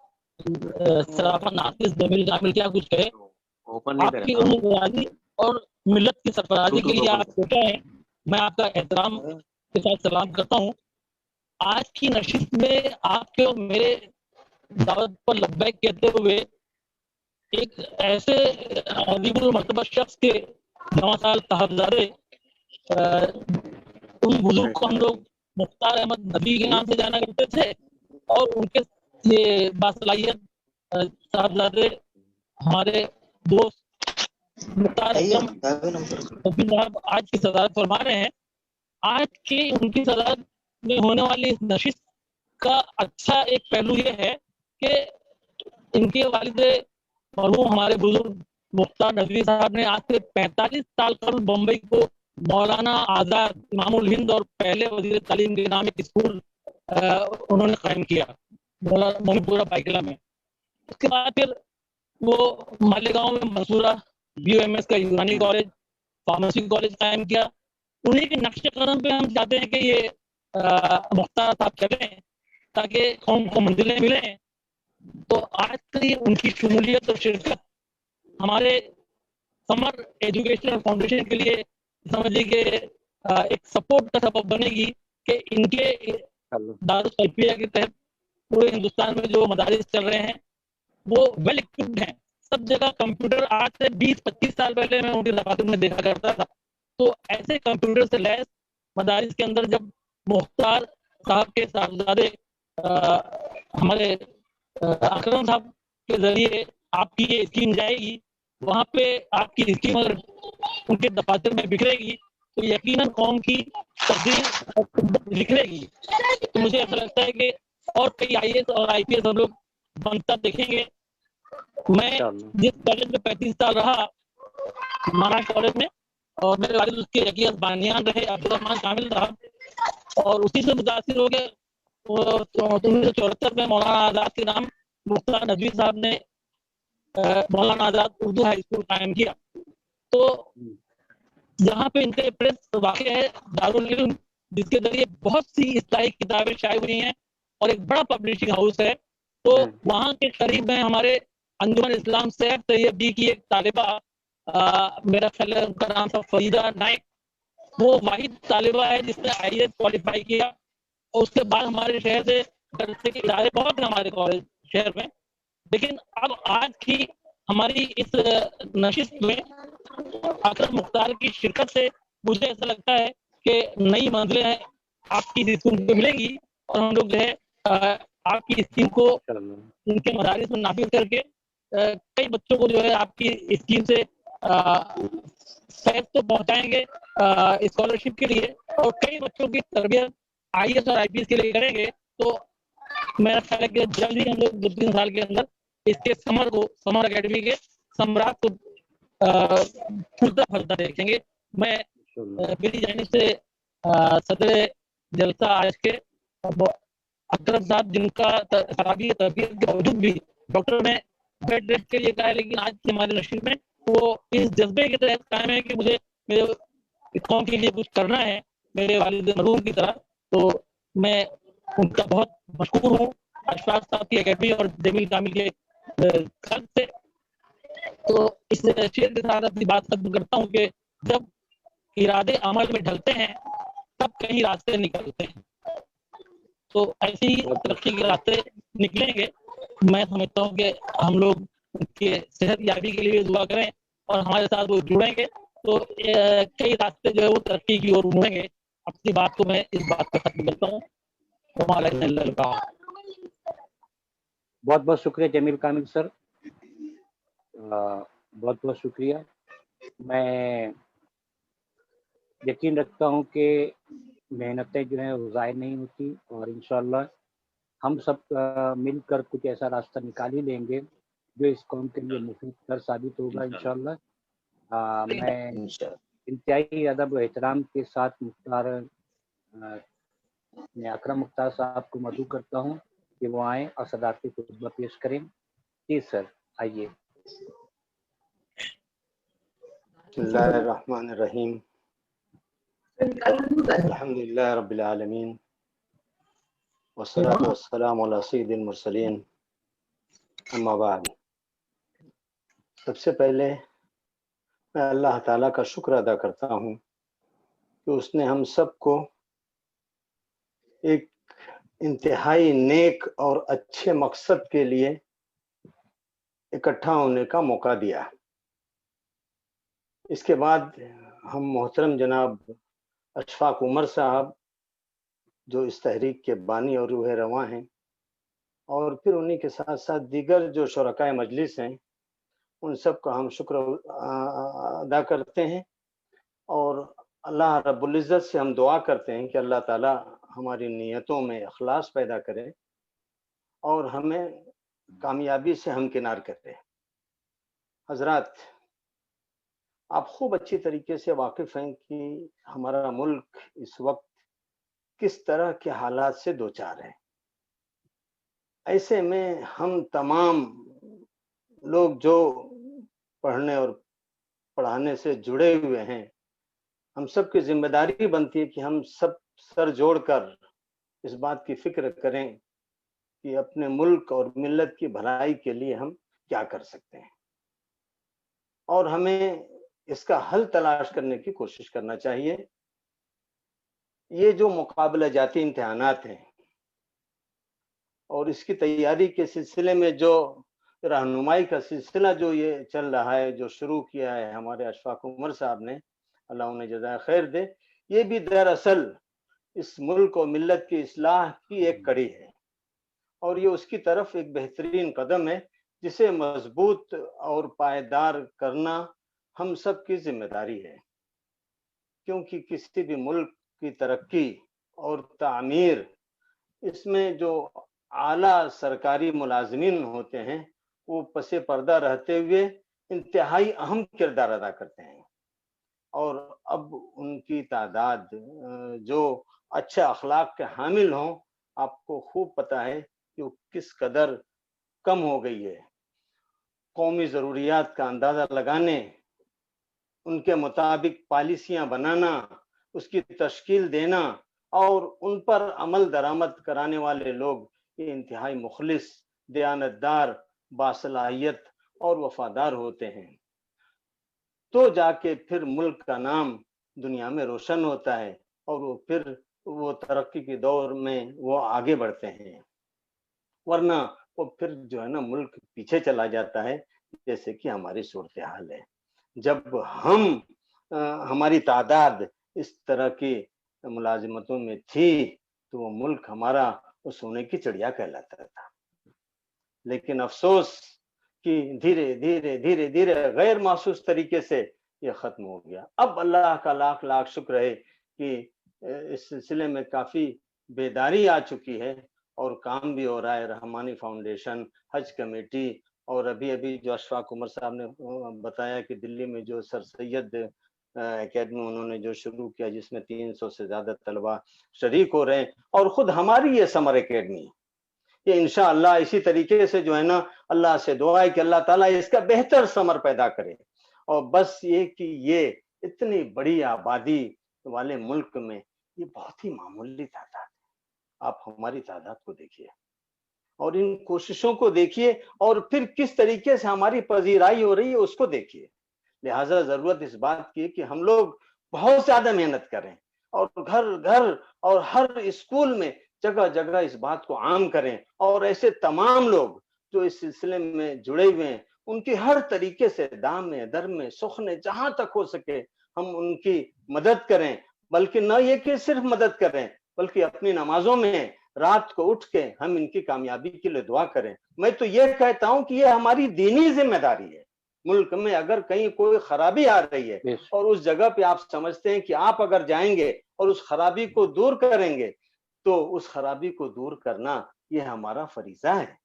सराफा नाकिस जमील कामिल क्या कुछ कहे। आपकी उम्र और मिल्लत की सरफराजी के लिए आप सोचा है, मैं आपका एहतराम के साथ सलाम करता हूँ। आज की नशिस्त में आपके और मेरे दावत पर लब्बैक कहते हुए एक ऐसे अजीबुल मर्तबा शख्स के 9 साल साहबजादे उन बुजुर्ग को हम लोग मुख्तार अहमद नबी के नाम से जाना करते थे, और उनके ये बासलाहियत साहबजादे हमारे दोस्त मुख्तार असलम नबी साहब आज की सदारत फरमा रहे हैं। आज की उनकी सदारत में होने वाली इस नशिस्त का अच्छा एक पहलू ये है कि इनके वालिद मरहूम हमारे बुजुर्ग मुख्तार नदवी साहब ने आज से 45 साल कबल बम्बई को मौलाना आजाद इमामुल हिंद और पहले वजीर तालीम के नाम एक स्कूल उन्होंने कायम किया मोहनपुरा बाइकला में। उसके बाद फिर वो मालेगांव में मंसूरा BOMS का यूनानी कॉलेज, फार्मेसी कॉलेज कायम किया। उन्हीं के नक्शे कदम पे हम चाहते हैं कि ये मुख्तार साहब चलें ताकि कौम को मंजिलें मिलें। तो आज की उनकी शमूलियत और शिरकत हमारे समर एजुकेशनल फाउंडेशन के लिए समझ लीजिए एक सपोर्ट का सबब बनेगी कि इनके दारुल तलबिया के तहत पूरे हिंदुस्तान में जो मदारिस चल रहे हैं वो वेल इक्विप्ड हैं। सब जगह कंप्यूटर, आज से 20-25 साल पहले मैं उनके दफातर में देखा करता था, तो ऐसे कंप्यूटर से लैस मदारिस के अंदर जब मुख्तार साहब के साहबजादे हमारे अकरम साहब के जरिए आपकी ये स्कीम जाएगी, वहाँ पे आपकी स्कीम अगर उनके दफातर में बिखरेगी तो यकीनन कौम की तब्दील निकलेगी। तो मुझे ऐसा लगता है कि और कई IAS और IPS हम लोग बनता देखेंगे। मैं जिस कॉलेज में 35 साल रहा, महाराष्ट्र कॉलेज में, और मेरे वालिद उसके यकीन बानियान रहे अब्दुर्रहमान कामिल साहब, और उसी से मुतासिर हो गए 1974 में मौलाना आजाद के नाम मुख्तार नदवी साहब ने मौलाना आजाद उर्दू हाई स्कूल कायम किया। तो यहाँ पे इनका प्रेस वाक़ है दारुल इल्म, जिसके जरिए बहुत सी इस्लाही किताबें शाये हुई हैं और एक बड़ा पब्लिशिंग हाउस है। तो वहाँ के करीब में हमारे अंजुमन इस्लाम सैयद तैयब बी की एक तालिबा, मेरा ख्याल है उनका नाम था फरीदा नाइक, वो वाहिद तालिबा है जिसने IAS क्वालिफाई किया। और उसके बाद हमारे शहर से दरसे के इदारे बहुत हैं हमारे कॉलेज शहर में। लेकिन अब आज की हमारी इस नशिस्त में अकरम मुख्तार की शिरकत से मुझे ऐसा लगता है कि नई मंजिलें आपकी स्कूल को मिलेंगी, और हम लोग जो है आपकी स्कीम को उनके मदारिस में नाफिज करके कई बच्चों को जो है आपकी स्कीम से फैज तो पहुंचाएंगे स्कॉलरशिप के लिए, और कई बच्चों की तरबियत IAS और IPS के लिए करेंगे। तो मेरा ख्याल है कि जल्द ही हम लोग 2-3 साल के अंदर इसके समर एकेडमी के सम्राट को फूलता फलता देखेंगे। मैं मेरी जानिब से सदर जलसा आज के अकरम साहब, जिनका खराबी तबीयत के बावजूद भी डॉक्टर ने बेड रेस्ट के लिए कहा है, लेकिन आज की हमारे नशीब में वो इस जज्बे के तहत कायम है कि मुझे मेरे कौम के लिए कुछ करना है मेरे वालिद मरहूम की तरह। तो मैं उनका बहुत मशकूर हूँ अशफाक साहब की अकेडमी और जमील कामिल के खर्च से। तो इस शेर के साथ अपनी बात खत्म करता हूँ कि जब इरादे अमल में ढलते हैं तब कहीं रास्ते निकलते हैं। तो ऐसे ही तरक्की के रास्ते निकलेंगे। मैं समझता हूँ कि हम लोग उनके सेहत याबी के लिए दुआ करें और हमारे साथ वो जुड़ेंगे तो कई रास्ते जो है वो तरक्की की ओर मुड़ेंगे। अपनी बात को मैं इस बात पर खत्म करता हूँ। बहुत बहुत शुक्रिया जमील कामिल सर, बहुत बहुत शुक्रिया। मैं यकीन रखता हूँ कि मेहनतें जो हैं वो ज़ाय नहीं होती, और इंशाअल्लाह हम सब मिलकर कुछ ऐसा रास्ता निकाल ही लेंगे जो इस कौम के लिए मुफीद कर साबित होगा इंशाअल्लाह। मैं इंतहाई अदब व एहतराम के साथ अकरम मुख्तार साहब को मदऊ करता हूँ कि वो आए और सदारती खुतबा पेश करें। जी सर, आइए। बिस्मिल्लाहिर्रहमानिर्रहीम, अल्हम्दुलिल्लाहि रब्बिल आलमीन, वस्सलातु वस्सलामु अला सय्यिदिल मुरसलीन, अम्मा बाद। सबसे पहले मैं अल्लाह ताला का शुक्र अदा करता हूँ कि उसने हम सबको एक इंतहाई नेक और अच्छे मकसद के लिए इकट्ठा होने का मौका दिया। इसके बाद हम मोहतरम जनाब अशफाक उमर साहब, जो इस तहरीक के बानी और रूह रवां हैं, और फिर उन्हीं के साथ साथ दीगर जो शुरकाए मजलिस हैं, उन सब का हम शुक्र अदा करते हैं। और अल्लाह रब्बुल इज़्ज़त से हम दुआ करते हैं कि अल्लाह ताला हमारी नीयतों में इखलास पैदा करे और हमें कामयाबी से हमकिनार करे। हजरात, आप खूब अच्छी तरीके से वाकिफ हैं कि हमारा मुल्क इस वक्त किस तरह के हालात से दो चार है। ऐसे में हम तमाम लोग जो पढ़ने और पढ़ाने से जुड़े हुए हैं, हम सब की जिम्मेदारी बनती है कि हम सब सर जोड़कर इस बात की फिक्र करें कि अपने मुल्क और मिल्लत की भलाई के लिए हम क्या कर सकते हैं, और हमें इसका हल तलाश करने की कोशिश करना चाहिए। ये जो मुकाबला जाती इम्तिहानात हैं और इसकी तैयारी के सिलसिले में जो रहनुमाई का सिलसिला जो ये चल रहा है, जो शुरू किया है हमारे अशफाक उमर साहब ने, अल्लाह उन्हें जज़ाए खैर दे, ये भी दरअसल इस मुल्क और मिल्लत की इस्लाह की एक कड़ी है और ये उसकी तरफ एक बेहतरीन कदम है जिसे मजबूत और पायदार करना हम सब की जिम्मेदारी है। क्योंकि किसी भी मुल्क की तरक्की और तामीर, इसमें जो आला सरकारी मुलाजमीन होते हैं वो पसे पर्दा रहते हुए इंतहाई अहम किरदार अदा करते हैं, और अब उनकी तादाद जो अच्छे अखलाक के हामिल हों, आपको खूब पता है कि वो किस कदर कम हो गई है। कौमी ज़रूरियात का अंदाज़ा लगाने, उनके मुताबिक पॉलिसियां बनाना, उसकी तश्कील देना और उन पर अमल दरामद कराने वाले लोग ये इंतहाई मुखलिस, दयानतदार, बासलाहियत और वफादार होते हैं, तो जाके फिर मुल्क का नाम दुनिया में रोशन होता है और वो फिर वो तरक्की के दौर में वो आगे बढ़ते हैं। वरना वो फिर जो है ना मुल्क पीछे चला जाता है, जैसे कि हमारी सूरत हाल है। जब हम हमारी तादाद इस तरह की मुलाजिमतों में थी तो वो मुल्क हमारा वो सोने की चिड़िया कहलाता था। लेकिन अफसोस कि धीरे धीरे धीरे धीरे गैर महसूस तरीके से ये खत्म हो गया। अब अल्लाह का लाख लाख शुक्र है कि इस सिलसिले में काफी बेदारी आ चुकी है और काम भी हो रहा है। रहमानी फाउंडेशन, हज कमेटी, और अभी अभी जो अशफाक उमर साहब ने बताया कि दिल्ली में जो सर सैयद एकेडमी उन्होंने जो शुरू किया, जिसमें 300 से ज्यादा तलबा शरीक हो रहे हैं, और खुद हमारी ये समर एकेडमी, ये इंशाअल्लाह इसी तरीके से जो है ना, अल्लाह से दुआ है कि अल्लाह ताला इसका बेहतर समर पैदा करे। और बस ये कि ये इतनी बड़ी आबादी वाले मुल्क में ये बहुत ही मामूली तादाद है। आप हमारी तादाद को देखिए और इन कोशिशों को देखिए और फिर किस तरीके से हमारी पजीराई हो रही है उसको देखिए। लिहाजा जरूरत इस बात की कि हम लोग बहुत ज्यादा मेहनत करें और घर घर और हर स्कूल में जगह जगह इस बात को आम करें, और ऐसे तमाम लोग जो इस सिलसिले में जुड़े हुए हैं उनकी हर तरीके से दाम में, दर में, सुख में, जहां तक हो सके हम उनकी मदद करें। बल्कि न ये कि सिर्फ मदद करें, बल्कि अपनी नमाजों में रात को उठ के हम इनकी कामयाबी के लिए दुआ करें। मैं तो ये कहता हूं कि ये हमारी दीनी जिम्मेदारी है। मुल्क में अगर कहीं कोई खराबी आ रही है और उस जगह पे आप समझते हैं कि आप अगर जाएंगे और उस खराबी को दूर करेंगे, तो उस खराबी को दूर करना ये हमारा फरीजा है।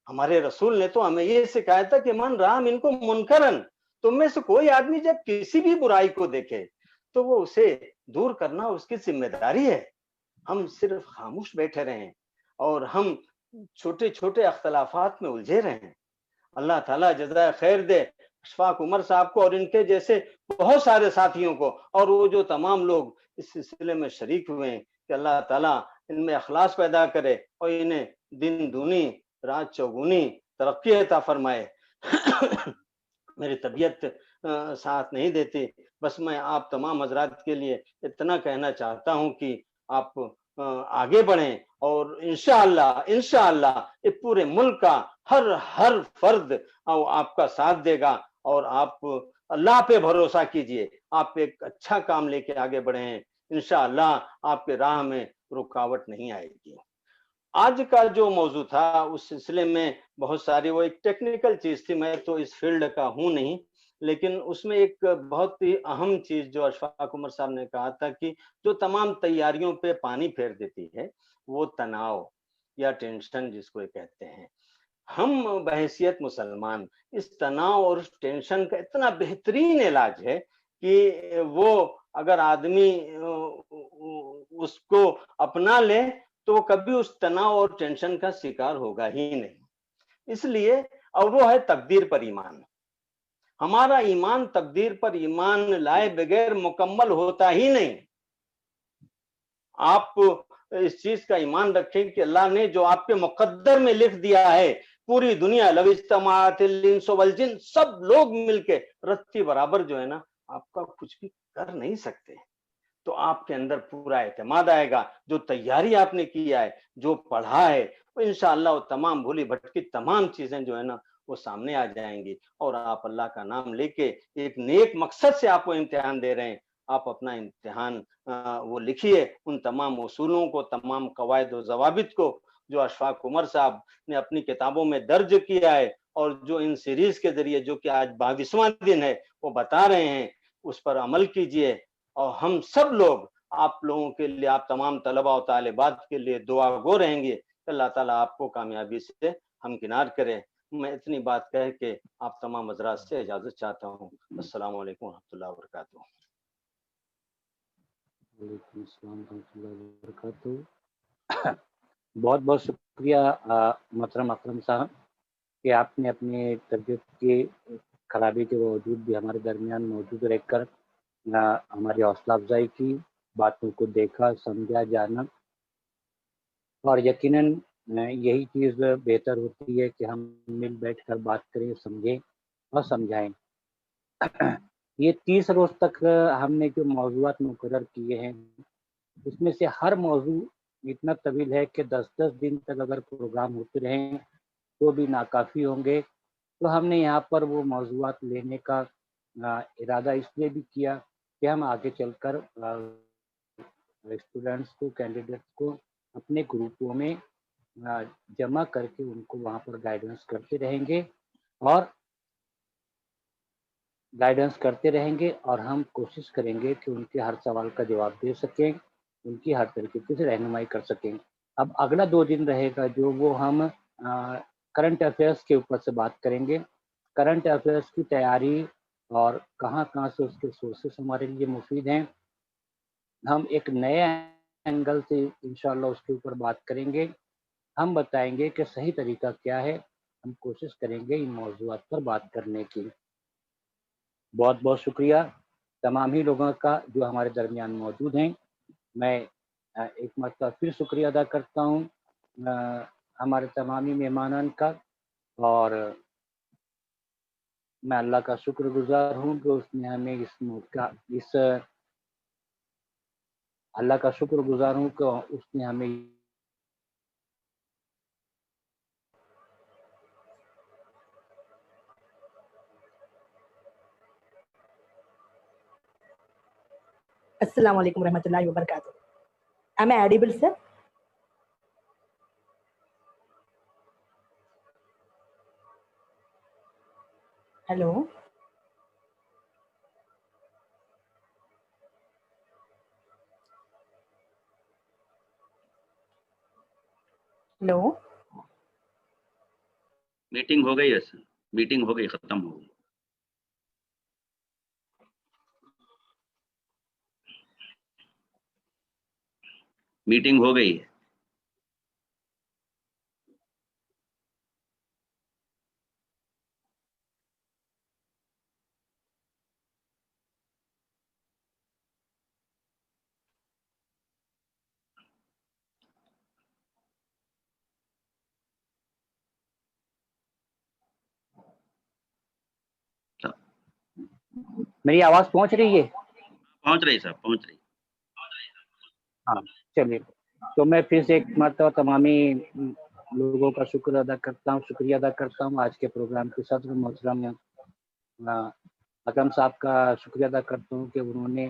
हमारे रसूल ने तो हमें ये सिखाया था कि मन राम इनको मुनकरन, तुम में से कोई आदमी जब किसी भी बुराई को देखे तो वो उसे दूर करना उसकी जिम्मेदारी है। हम सिर्फ खामोश बैठे रहें और हम छोटे छोटे अख्तलाफात में उलझे रहें। अल्लाह ताला जज़ाए खैर दे अशफाक उमर साहब को और इनके जैसे बहुत सारे साथियों को, और वो जो तमाम लोग इस सिलसिले में शरीक हुए हैं, कि अल्लाह ताला इनमें अखलास पैदा करे और इन्हें दिन दूनी रात चौगुनी तरक्की अता फरमाए। मेरी तबीयत साथ नहीं देती, बस मैं आप तमाम हजरात के लिए इतना कहना चाहता हूं कि आप आगे बढ़ें और इंशाअल्लाह इंशाअल्लाह ये पूरे मुल्क का हर फर्द आपका साथ देगा और आप अल्लाह पे भरोसा कीजिए, आप एक अच्छा काम लेके आगे बढ़े हैं, इंशाअल्लाह आपके राह में रुकावट नहीं आएगी। आज का जो मौजू था उस सिलसिले में बहुत सारी, वो एक टेक्निकल चीज थी, मैं तो इस फील्ड का हूं नहीं, लेकिन उसमें एक बहुत ही अहम चीज जो अशफाक उमर साहब ने कहा था कि जो तमाम तैयारियों पे पानी फेर देती है वो तनाव या टेंशन जिसको कहते हैं। हम बहैसियत मुसलमान इस तनाव और टेंशन का इतना बेहतरीन इलाज है कि वो अगर आदमी उसको अपना ले तो वो कभी उस तनाव और टेंशन का शिकार होगा ही नहीं। इसलिए, और वो है तकदीर पर ईमान। हमारा ईमान तकदीर पर ईमान लाए बगैर मुकम्मल होता ही नहीं। आप इस चीज का ईमान रखें कि अल्लाह ने जो आपके मुकद्दर में लिख दिया है, पूरी दुनिया लविस्तमातिल इंसु वल जिन, सब लोग मिलके रत्ती बराबर जो है ना आपका कुछ भी कर नहीं सकते। तो आपके अंदर पूरा एतमाद आएगा, जो तैयारी आपने किया है, जो पढ़ा है, वो इंशाअल्लाह वो तमाम भूली भटकी तमाम चीजें जो है ना वो सामने आ जाएंगी और आप अल्लाह का नाम लेके एक नेक मकसद से आप वो इम्तिहान दे रहे हैं। आप अपना इम्तिहान वो लिखिए, उन तमाम उसूलों को, तमाम कवायद और जवाबित को जो अशफाक उमर साहब ने अपनी किताबों में दर्ज किया है और जो इन सीरीज के जरिए, जो कि आज 22वां दिन है, वो बता रहे हैं, उस पर अमल कीजिए। और हम सब लोग आप लोगों के लिए, आप तमाम तलबा और तालिबात के लिए दुआ गो रहेंगे। अल्लाह ताला आपको कामयाबी से हमकिनार करे। मैं इतनी बात कह के आप तमाम हज़रात से इजाजत चाहता हूँ। अस्सलाम वालेकुम रहमतुल्लाहि व बरकातुहू। वालेकुम अस्सलाम रहमतुल्लाहि व बरकातुहू। बहुत बहुत शुक्रिया मोहतरम अकरम साहब कि आपने अपने तबीयत की खराबी के बावजूद भी हमारे दरमियान मौजूद रहकर हमारी हौसला अफजाई की, बातों को देखा, समझा, जाना। और यकीनन यही चीज़ बेहतर होती है कि हम मिल बैठ कर बात करें, समझें और समझाएं। ये 30 रोज तक हमने जो मौज़ूआत मुकर्रर किए हैं, उसमें से हर मौजू इतना तवील है कि 10-10 दिन तक अगर प्रोग्राम होते रहें तो भी नाकाफ़ी होंगे। तो हमने यहाँ पर वो मौज़ूआत लेने का इरादा इसलिए भी किया कि हम आगे चलकर स्टूडेंट्स को, कैंडिडेट्स को अपने ग्रुपों में जमा करके उनको वहाँ पर गाइडेंस करते रहेंगे और हम कोशिश करेंगे कि उनके हर सवाल का जवाब दे सकें, उनकी हर तरीके से रहनुमाई कर सकें। अब अगला 2 दिन रहेगा जो वो हम करंट अफेयर्स के ऊपर से बात करेंगे। करंट अफेयर्स की तैयारी और कहाँ से उसके सोर्सेस हमारे लिए मुफीद हैं, हम एक नए एंगल से इंशाअल्लाह उसके ऊपर बात करेंगे। हम बताएंगे कि सही तरीका क्या है, हम कोशिश करेंगे इन मौज़ूआत पर बात करने की। बहुत बहुत शुक्रिया तमाम ही लोगों का जो हमारे दरमियान मौजूद हैं। मैं एक मरतबा फिर शुक्रिया अदा करता हूँ हमारे तमामी मेहमानान का, और मैं अल्लाह का शुक्रगुजार हूँ कि उसने हमें अल्लाह का शुक्रगुजार हूँ कि उसने हमें Assalamu alaikum warahmatullahi wabarakatuh. Am I audible, sir? Hello. Hello. Meeting हो गई है सर, मीटिंग हो गई, खत्म हो गई। मीटिंग हो गई है। मेरी आवाज पहुंच रही है? पहुंच रही सर, पहुंच रही। हाँ, चलिए। तो मैं फिर से एक मरतबा तमामी लोगों का शुक्रिया अदा करता हूँ। आज के प्रोग्राम के सदर मोहतरम अकरम साहब का शुक्रिया अदा करता हूँ कि उन्होंने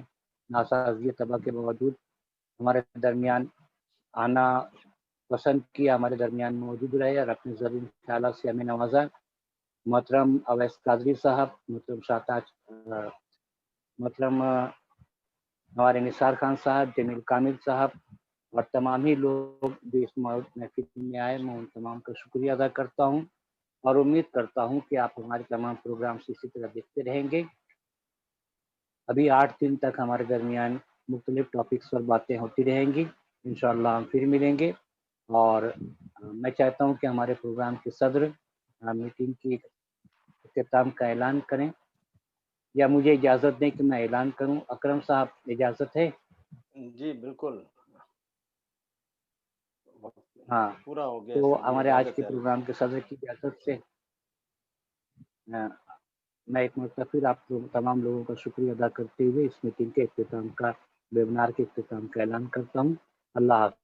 नासाज़ियत तबाह के बावजूद हमारे दरमियान आना पसंद किया, हमारे दरमियान मौजूद रहे और अपने ज़रूरी ख्यालात से हमें नवाजा। मोहतरम अवैस कादरी साहब, मोहतरम शाहताज, मोहतरम हमारे निसार खान साहब, जमील कामिल साहब और तमाम ही लोग जो इस महफिल में आए, मैं उन तमाम का शुक्रिया अदा करता हूँ और उम्मीद करता हूँ कि आप हमारे तमाम प्रोग्राम इसी तरह देखते रहेंगे। अभी 8 दिन तक हमारे दरमियान मुख्तलिफ टॉपिक्स पर बातें होती रहेंगी। इंशाअल्लाह हम फिर मिलेंगे और मैं चाहता हूँ कि हमारे प्रोग्राम के सदर मीटिंग की इख्तिताम का ऐलान करें या मुझे इजाज़त दें कि मैं ऐलान करूं। अकरम साहब, इजाज़त है? जी बिल्कुल, हाँ, पूरा हो गया। तो जी, हमारे आज इजाजत के है। प्रोग्राम के सदर की इजाज़त से मैं एक मरतबा फिर आप तमाम लोगों का शुक्रिया अदा करते हुए इस मीटिंग के इख्तिताम का, वेबिनार के इख्तिताम का ऐलान करता हूँ। अल्लाह हाफ़िज़।